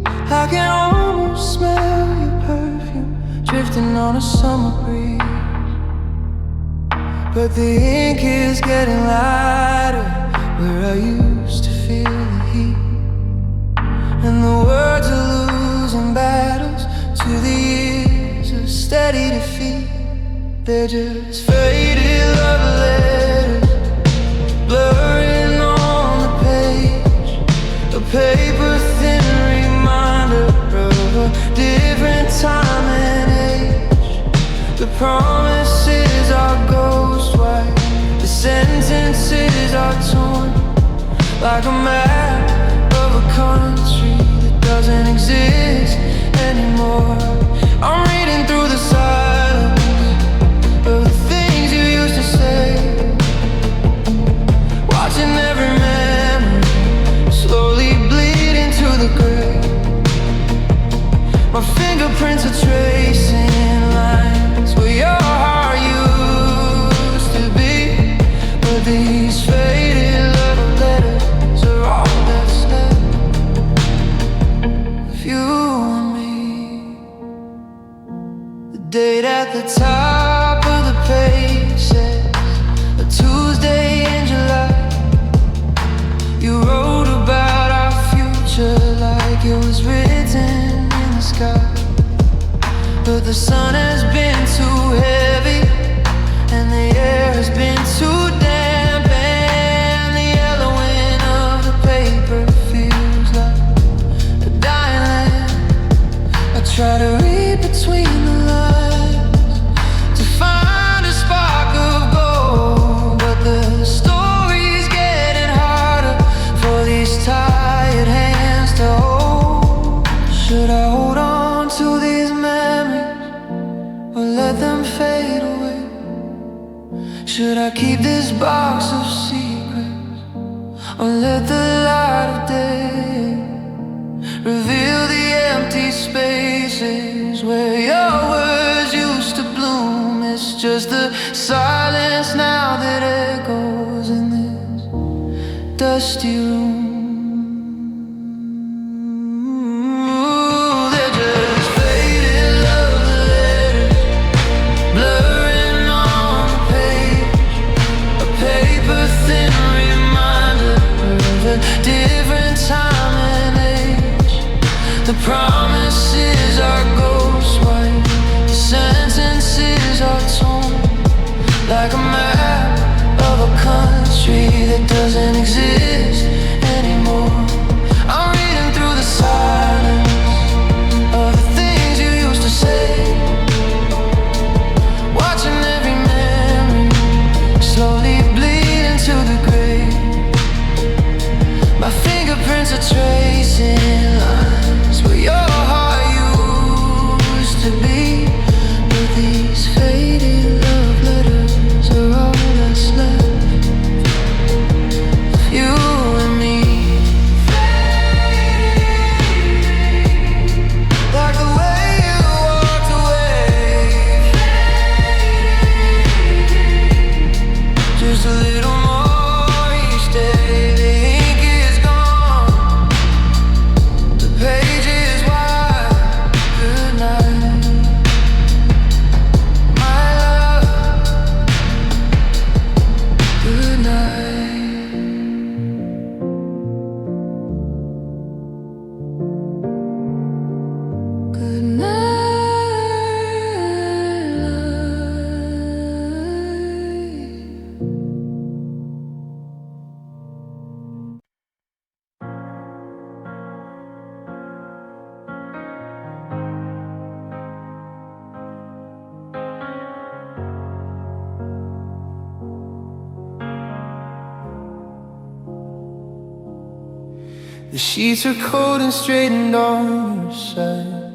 I can almost smell your perfume drifting on a summer breeze. But the ink is getting lighter where I used to feel the heat. And the words are losing battles to the years of steady defeat. They're just faded love letters, blurring on the page. A paper-thin reminder of a different time and age. The promises are ghost white, the sentences are torn, like a map of a country that doesn't exist anymore. I'm reading through the silence of the things you used to say, watching every memory slowly bleed into the grave. My fingerprints are tracing lines where your heart used to be. But these faded love letters are all that's left of you and me. The date at the top of the page says a Tuesday in July. You wrote about our future like it was written in the sky. But the sun has been too heavy and the air has been too damp, and the yellowing of the paper feels like a dying lamp. I try to read between the lines to find a spark of gold, but the story's getting harder for these tired hands to hold. Should I hold on to these memories or let them fade away? Should I keep this box of secrets or let the light of day reveal the empty spaces where your words used to bloom? It's just the silence now that echoes in this dusty room. They're just faded love letters, blurring on the page. A paper-thin reminder of a different time and age. The promises are ghost white, the sentences are torn, like a map of a country that doesn't exist anymore. I'm reading through the silence of the things you used to say, watching every memory slowly bleed into the grave. The sheets are cold and straightened on your side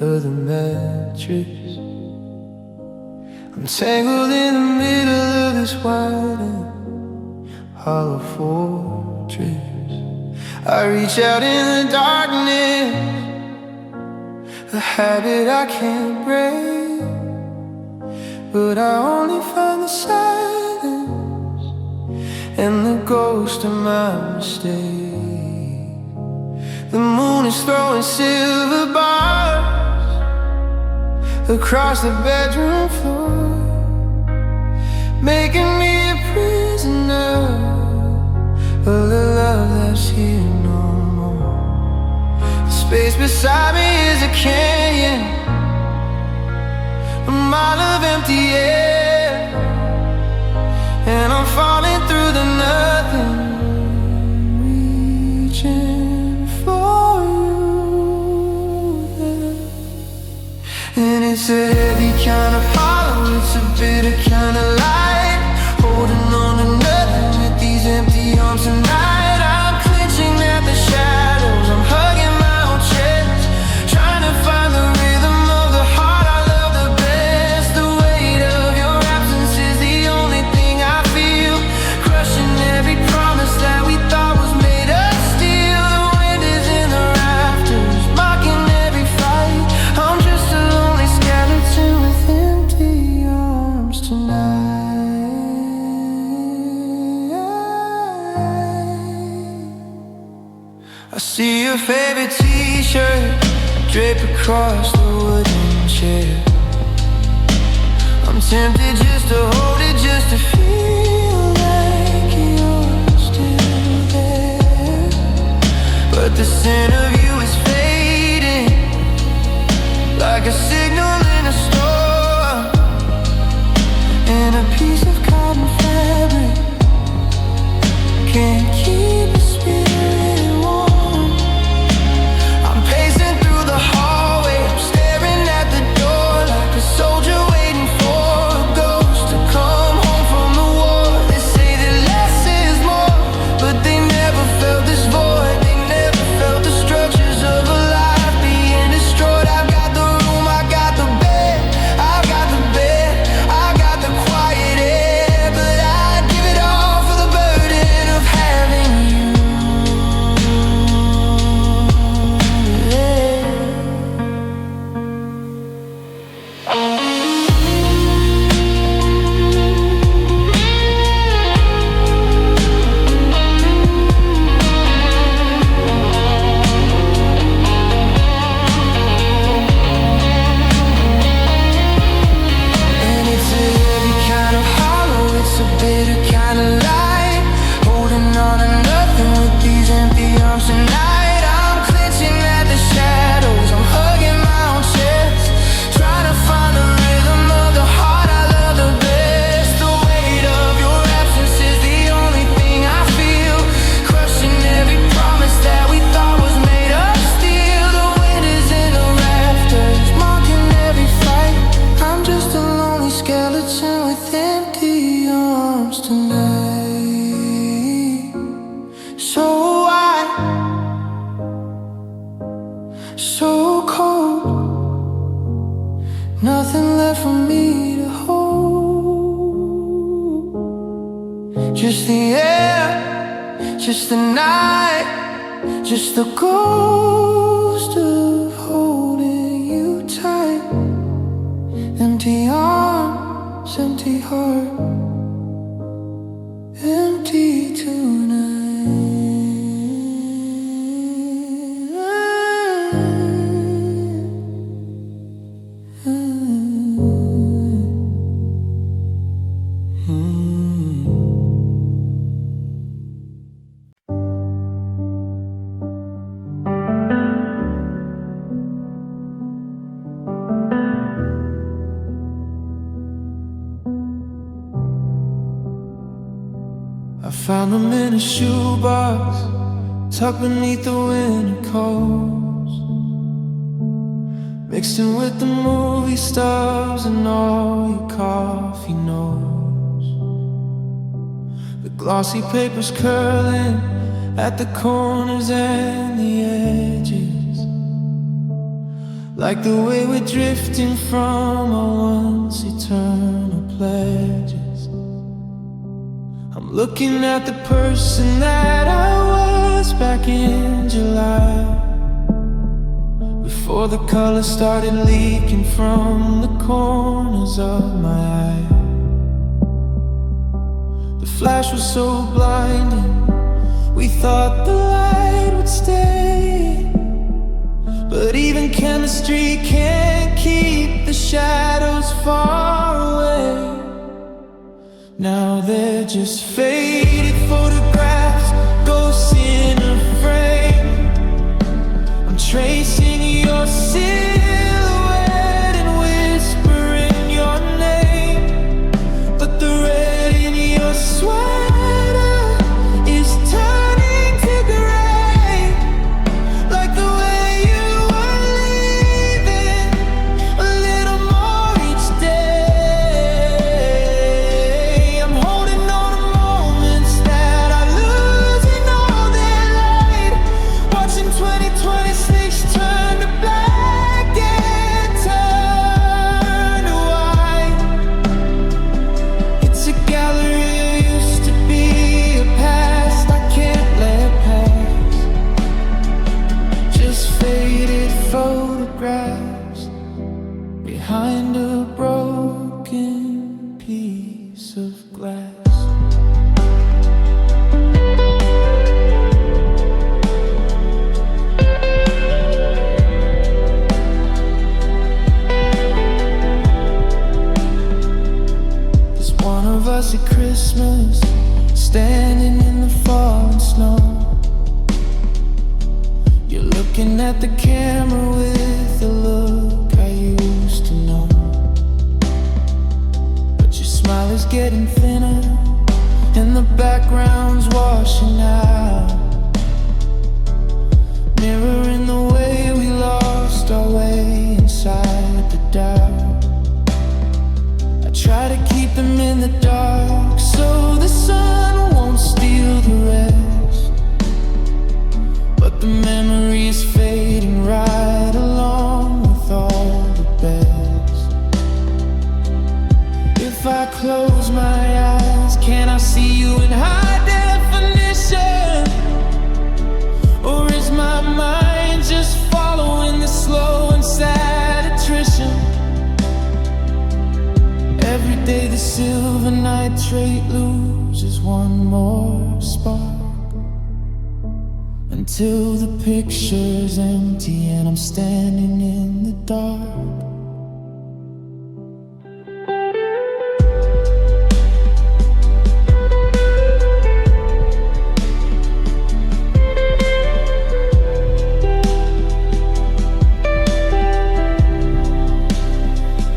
of the mattress. I'm tangled in the middle of this wide and hollow fortress. I reach out in the darkness, a habit I can't break, but I only find the silence and the ghost of my mistake. The moon is throwing silver bars across the bedroom floor, making me a prisoner of the love that's here no more. The space beside me is a canyon, a mile of empty air, and I'm falling through the nothing, reaching for you there. And it's a heavy kind of hollow, it's a bitter kind of light, holding on to nothing with these empty arms tonight. I'm clenching at the shadows, I'm hugging my own chest, trying to find the rhythm of the heart I love the best. The weight of your absence is the only thing I feel, crushing every promise that we thought was made of steel. The wind is in the rafters, mocking every fight. I'm just a lonely skeleton with empty arms tonight. I see your favorite t-shirt draped across the wooden chair. I'm tempted just to hold it, just to feel like you're still there. But the scent of you is fading, like a signal in a storm, and a piece of cotton fabric can't keep a spirit warm. I'm pacing through the hallway, I'm staring at the door like a soldier waiting for a ghost to come home from the war. They say that less is more, but they never felt this void. They never felt the structures of a life being destroyed. I've got the room, I got the bed, I've got the bed, I've got the quiet air, but I'd give it all for the burden of having you there. And it's a heavy kind of hollow, it's a bitter kind of light, holding on to nothing with these empty arms tonight. I'm clenching at the shadows, I'm hugging my own chest, trying to find the rhythm of the heart I love the best. The weight of your absence is the only thing I feel, crushing every promise that we thought was made of steel. The wind is in the rafters, mocking every fight. I'm just a lonely skeleton with empty arms tonight. So wide, so cold, nothing left for me to hold. Just the air, just the night, just the ghost of holding you tight. Empty arms, empty heart, empty tonight. I found them in a shoebox, tucked beneath the winter coats, mixed in with the movie stars and all your coffee notes. The glossy paper's curling at the corners and the edges, like the way we're drifting from our once eternal pledges. I'm looking at the person that I was back in July, before the color started leaking from the corners of my eye. The flash was so blinding, we thought the light would stay, but even chemistry can't keep the shadows far away. Now they're just faded photographs, ghosts in a frame. I'm tracing your silhouette and whispering your name, but the red in your sweater is turning to gray, like the way you were leaving, a little more each day. I'm holding on to moments that I lose in all their light, watching 2026 turn to black and turn to white. It's a gallery that used to be a past I can't let pass, just faded photographs behind a broken piece of glass. There's one of us at Christmas, standing in the falling snow. You're looking at the camera with a look I used to know, but your smile is getting thinner and the background's washing out, mirroring the way we lost our way inside the doubt. I try to keep them in the dark so the sun won't steal the rest, but the memory is fading right along with all the best. If I close my eyes, can I see you in high definition? Or is my mind just following the slow and sad attrition? Every day the silver nitrate loses one more spark, until the picture's empty and I'm standing in the dark.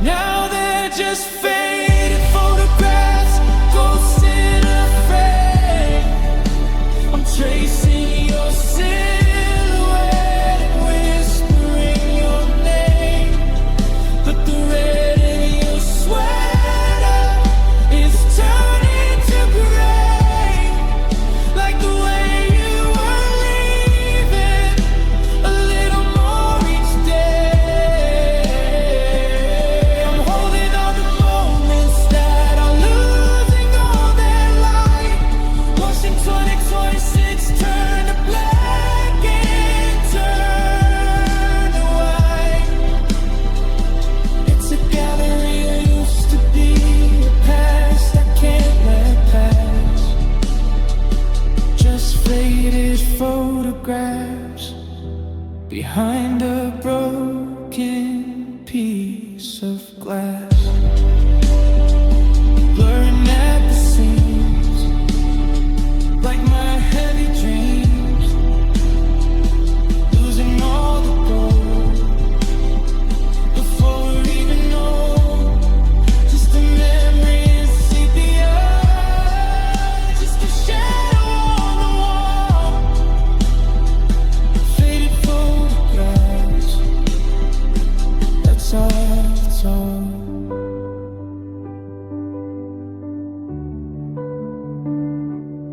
Now they're just faded photographs, ghosts in a frame. I'm tracing your silhouette and whispering your name, but the red in your sweater is turning to gray, like the way you were leaving, a little more each day. I'm holding on to moments that are losing all their light, watching 2026 turn to black and turn to white. It's a gallery that used to be a past I can't let pass, just faded photographs behind a broken piece of glass, blurring at the seams, like my heavy dreams, losing all the gold before we even know, just a memory in sepia, just a shadow on the wall, faded photographs. That's all, that's all.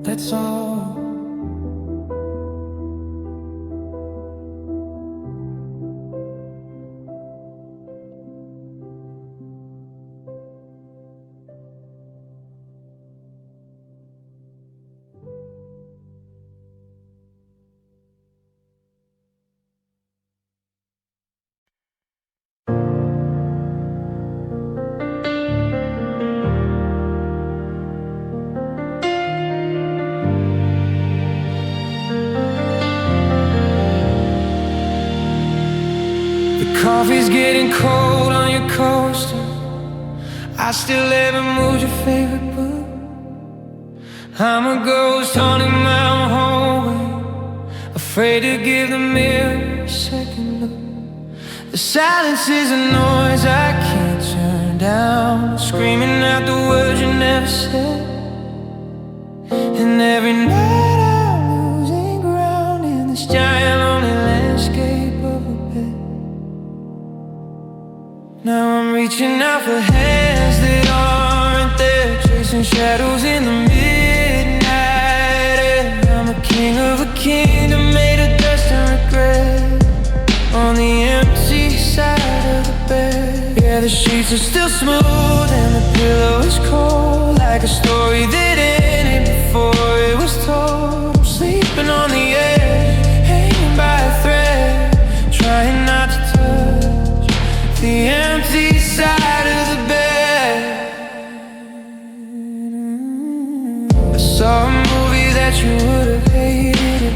That's all. Coffee's getting cold on your coaster. I still haven't moved your favorite book. I'm a ghost haunting my own hallway, afraid to give the mirror a second look. The silence is a noise I can't turn down, screaming out the words you never said. And every night I'm losing ground in this giant lonely landscape of a bed. Now I'm reaching out for hands that aren't there, chasing shadows in the midnight air. I'm a king of a kingdom made of dust and regret, on the empty side of the bed. Yeah, the sheets are still smooth and the pillow is cold, like a story that ended before it was told. I'm sleeping on the edge, hanging by a thread, trying not to touch the empty side of the bed. I saw a movie that you would have hated.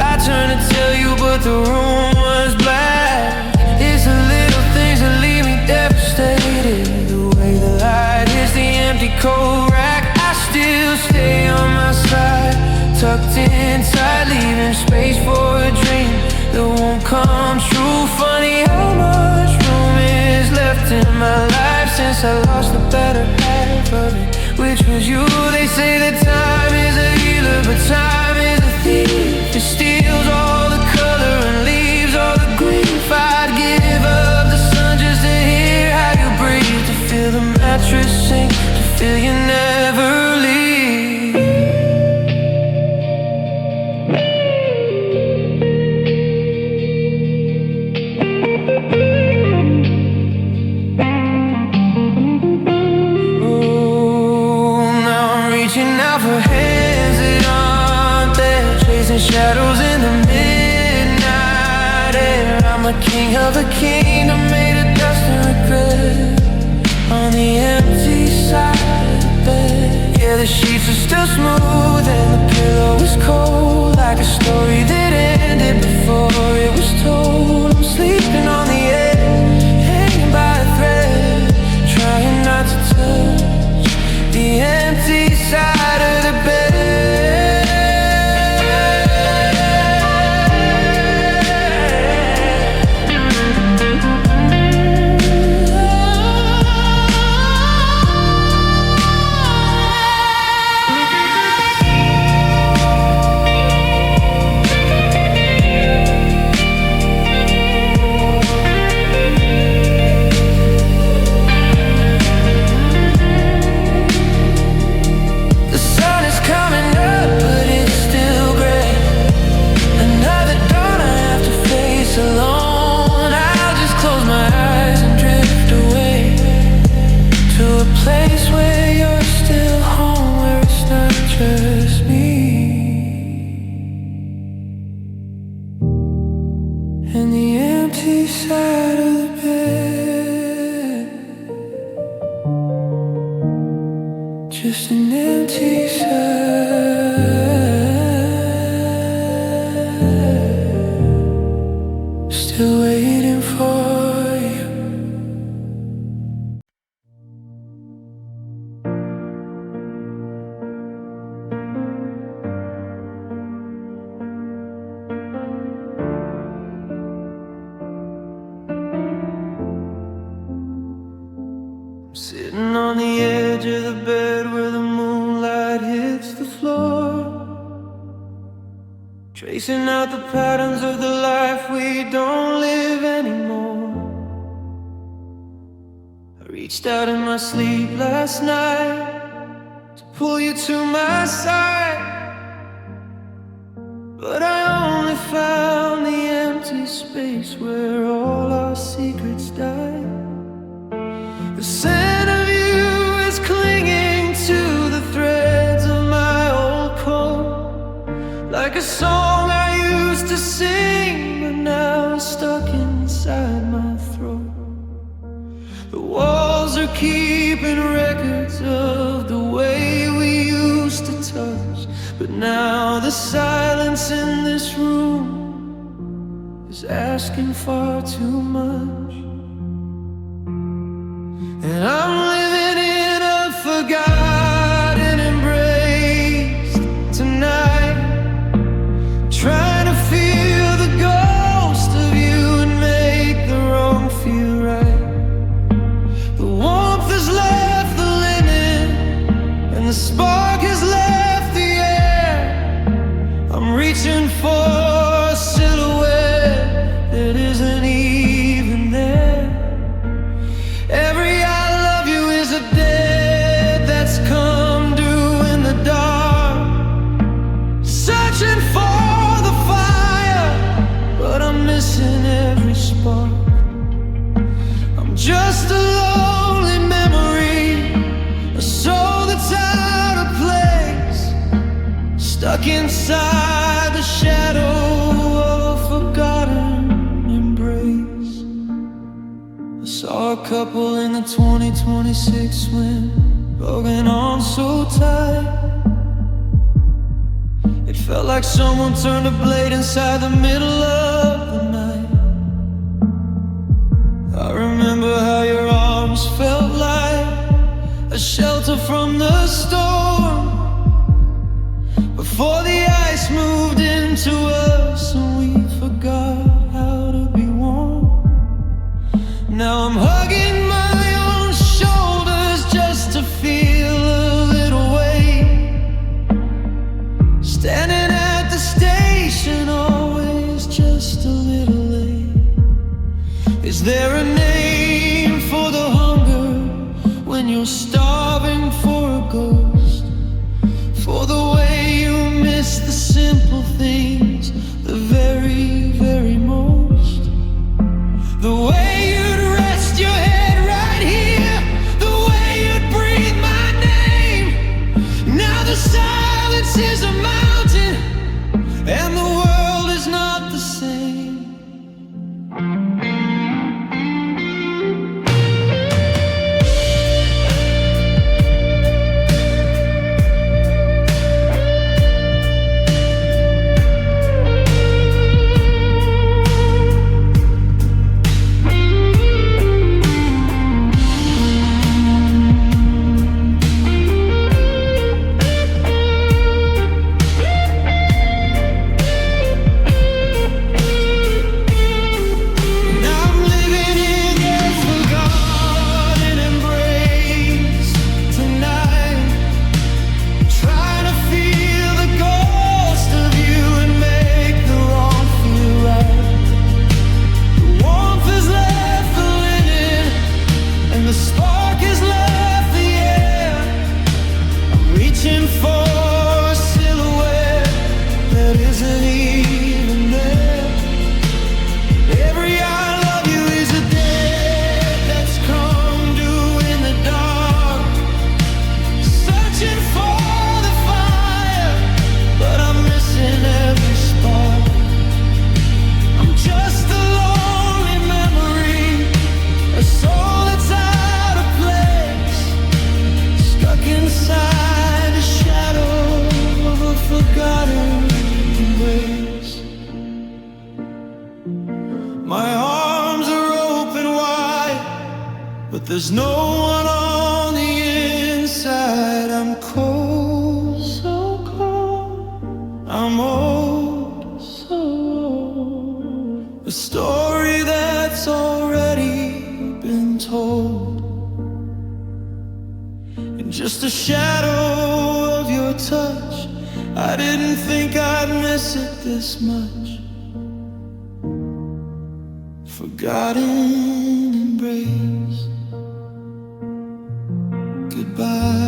I turned to tell you, but the room was black. It's the little things that leave me devastated, the way the light hits the empty cold rack. I still stay on my side, tucked in tight, leaving space for a dream that won't come true. Funny how much room is left in my life since I lost the better half of it, which was you. They say that time is a healer, but time is a thief. It steals all the color and leaves all the grief. I'd give up the sun just to hear how you breathe, to feel the mattress sink, to feel you never leave. Shadows in the midnight air. I'm a king of a kingdom made of dust and regret, on the empty side of the bed. Yeah, the sheets are still smooth and the pillow is cold, like a story that ended before it was told. I'm sleeping on the edge, hanging by a thread, trying not to touch the empty side of the bed. Just an empty side, still waiting for you. Sitting on the edge of the bed where the moonlight hits the floor, tracing out the patterns of the life we don't live anymore. I reached out in my sleep last night to pull you to my side, but I only found the empty space where all our secrets died. The scent of you is clinging to the threads of my old poem, like a song I used to sing, but now it's stuck inside my throat. The walls are keeping records of the way we used to touch, but now the silence in this room is asking far too much. And I'm living in a forgotten embrace tonight, trying to feel the ghost of you and make the wrong feel right. The warmth has left the linen and the spark has left the air. I'm reaching for a silhouette that isn't even there. Every I love you is a debt that's come due in the dark. Searching for the fire, but I'm missing every spark. I'm just a lonely memory, a soul that's out of place, stuck inside the shadow of a forgotten embrace. I saw a couple in the 2026 wind, broken on so tight. It felt like someone turned a blade inside the middle of the night. I remember how your arms felt like a shelter from the storm, before the ice moved into us and we forgot how to be warm. Now I'm hugging my own shoulders just to feel a little weight. Standing at the station, always just a little late. Is there a name for the hunger when you're starving for a ghost? For the way you miss the simple things, the very, very most. The way you'd rest your head right here, the way you'd breathe my name. Now the silence is a mountain and the world is not the same. There's no one on the inside. I'm cold, so cold. I'm old, so old. A story that's already been told. In just a shadow of your touch, I didn't think I'd miss it this much. Forgotten embrace. Goodbye.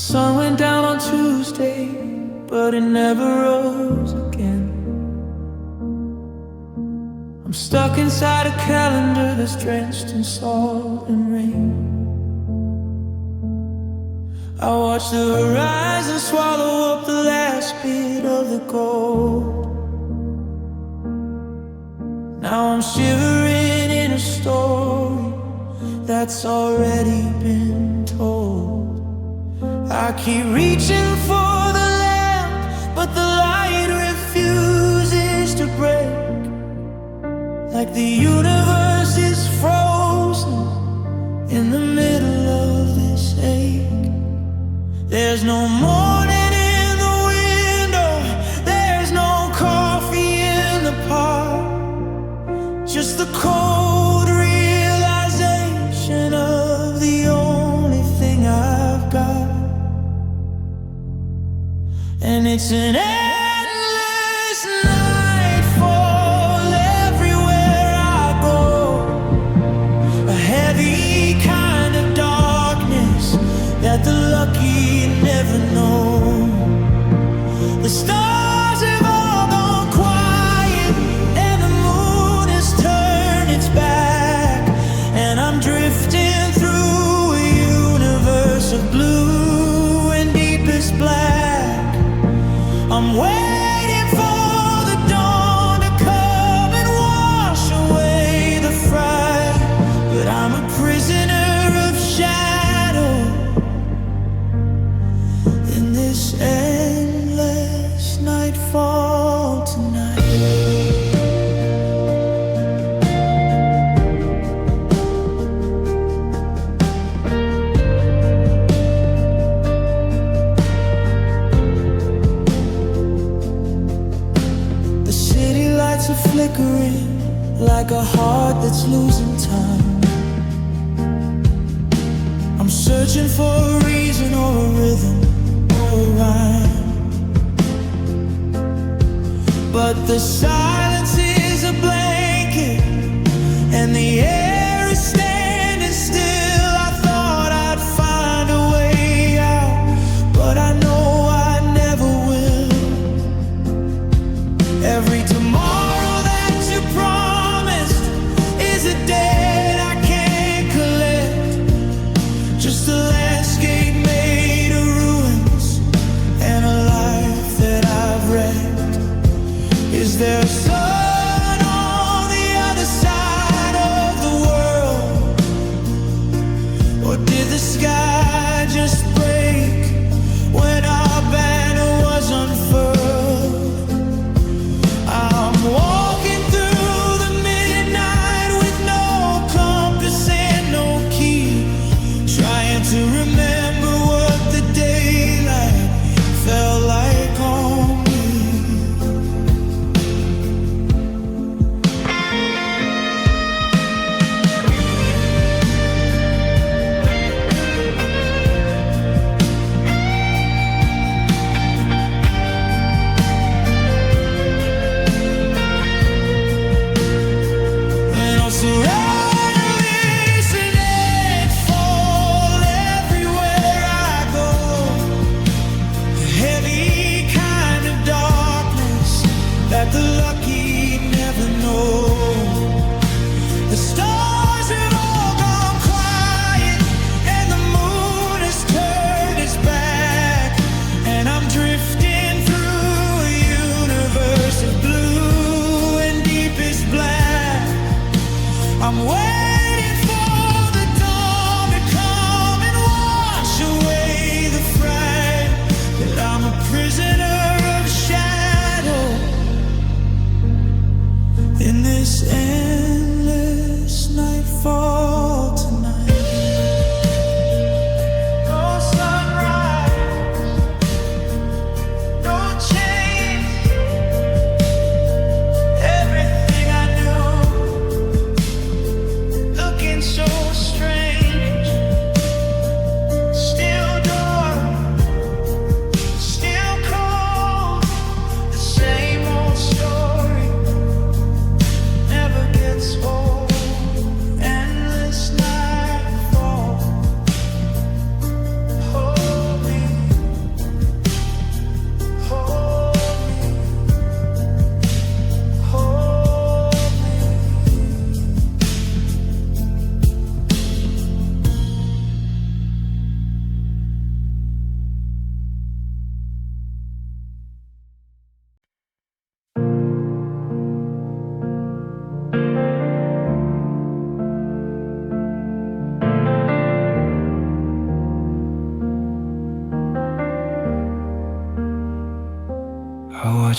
sun went down on Tuesday, but it never rose again. I'm stuck inside a calendar that's drenched in salt and rain. I watch the horizon swallow up the last bit of the gold. Now I'm shivering in a story that's already been told. I keep reaching for the lamp, but the light refuses to break. Like the universe is frozen in the middle of this ache. There's no morning in the window, there's no coffee in the park, just the cold realization of the only thing I've got. And it's an endless nightfall everywhere I go, a heavy kind of darkness that the lucky never know. The stars have all gone quiet and the moon has turned its back, and I'm drifting through a universe of blue and deepest black. I'm waiting for the dawn to come and wash away the fright, but I'm a prisoner of shadow in this endless nightfall tonight. The city lights are flickering like a heart that's losing time. I'm searching for a reason or a rhythm or a rhyme, but the silence is a blanket and the air is standing still. I thought I'd find a way out, but I know I never will. Every tomorrow that you promised is a debt I can't collect, just a landscape made of ruins and a life that I've wrecked. Is there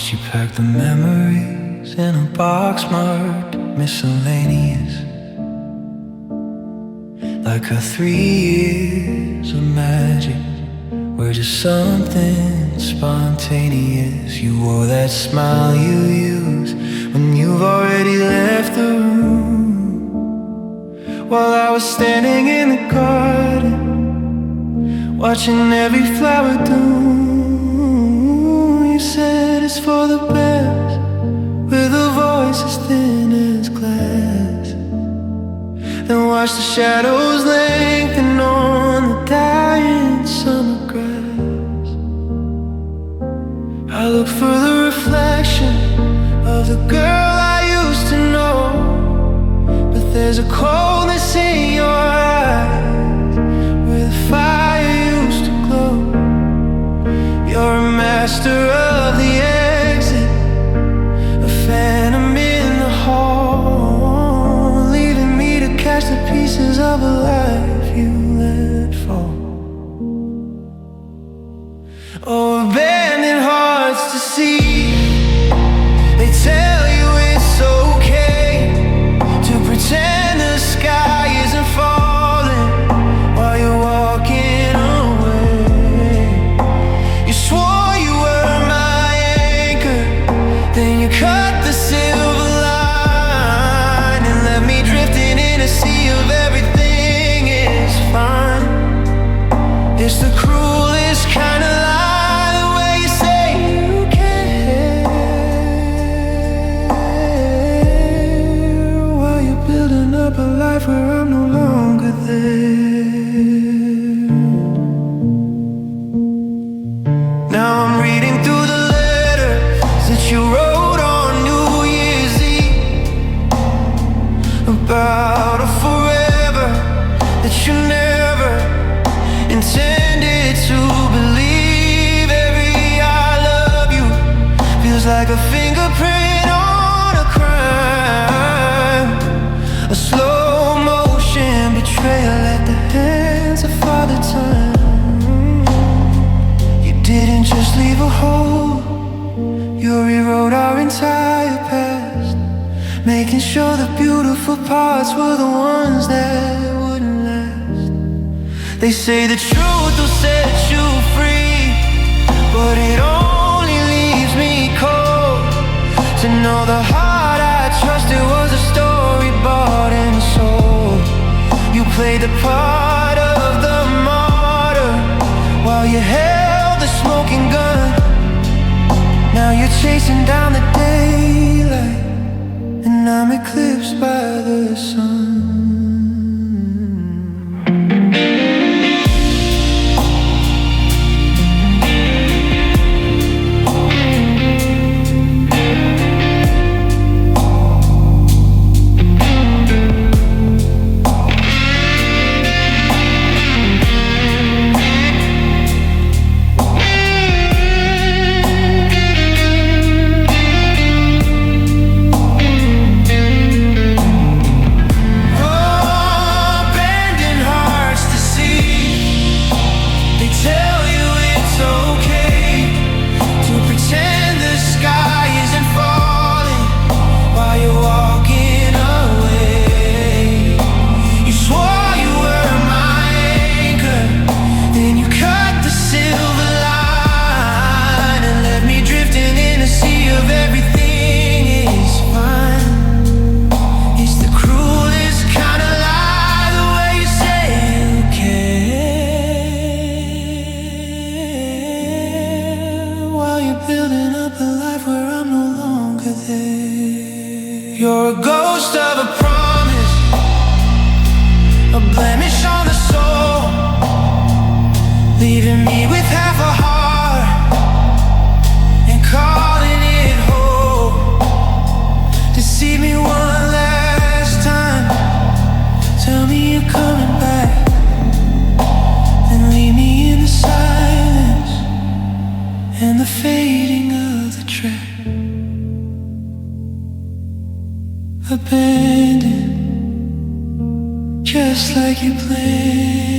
She packed the memories in a box marked miscellaneous, like her 3 years of magic were just something spontaneous. You wore that smile you use when you've already left the room, while I was standing in the garden, watching every flower bloom. You said it's for the best, with a voice as thin as glass. Then watch the shadows lengthen on the dying summer grass. I look for the reflection of the girl I used to know, but there's a coldness in your eyes where the fire used to glow. You're a master of the exit, a phantom in the hall, leaving me to catch the pieces of a life you let fall. Oh, abandoned hearts to see, they tell you it's okay to pretend the sky isn't falling while you're walking away. You swore you were my anchor, then you cut the silver line and left me drifting in a sea of everything is fine. It's the cruelest kind of lie, the way you say you care, while you're building up a life where I'm no longer there. Now I'm reading through the letters that you wrote on New Year's Eve, about a forever that you never intended to believe. Every I love you feels like a fingerprint on a crime, a slow motion betrayal at the hands of Father Time. You didn't just leave a hole, you rewrote our entire past, making sure the beautiful parts were the ones that wouldn't last. They say the truth will set you free, but it only leaves me cold to know the heart I trusted was a story bought and sold. You played the part of the martyr while you held the smoking gun. Now you're chasing down the daylight, and I'm eclipsed by the sun. You're a ghost of a promise, a blemish on the soul, leaving me with half a heart and calling it whole. Deceive me one last time, tell me you're coming back, then leave me in the silence and the fading of the track. Abandoned, just like you planned.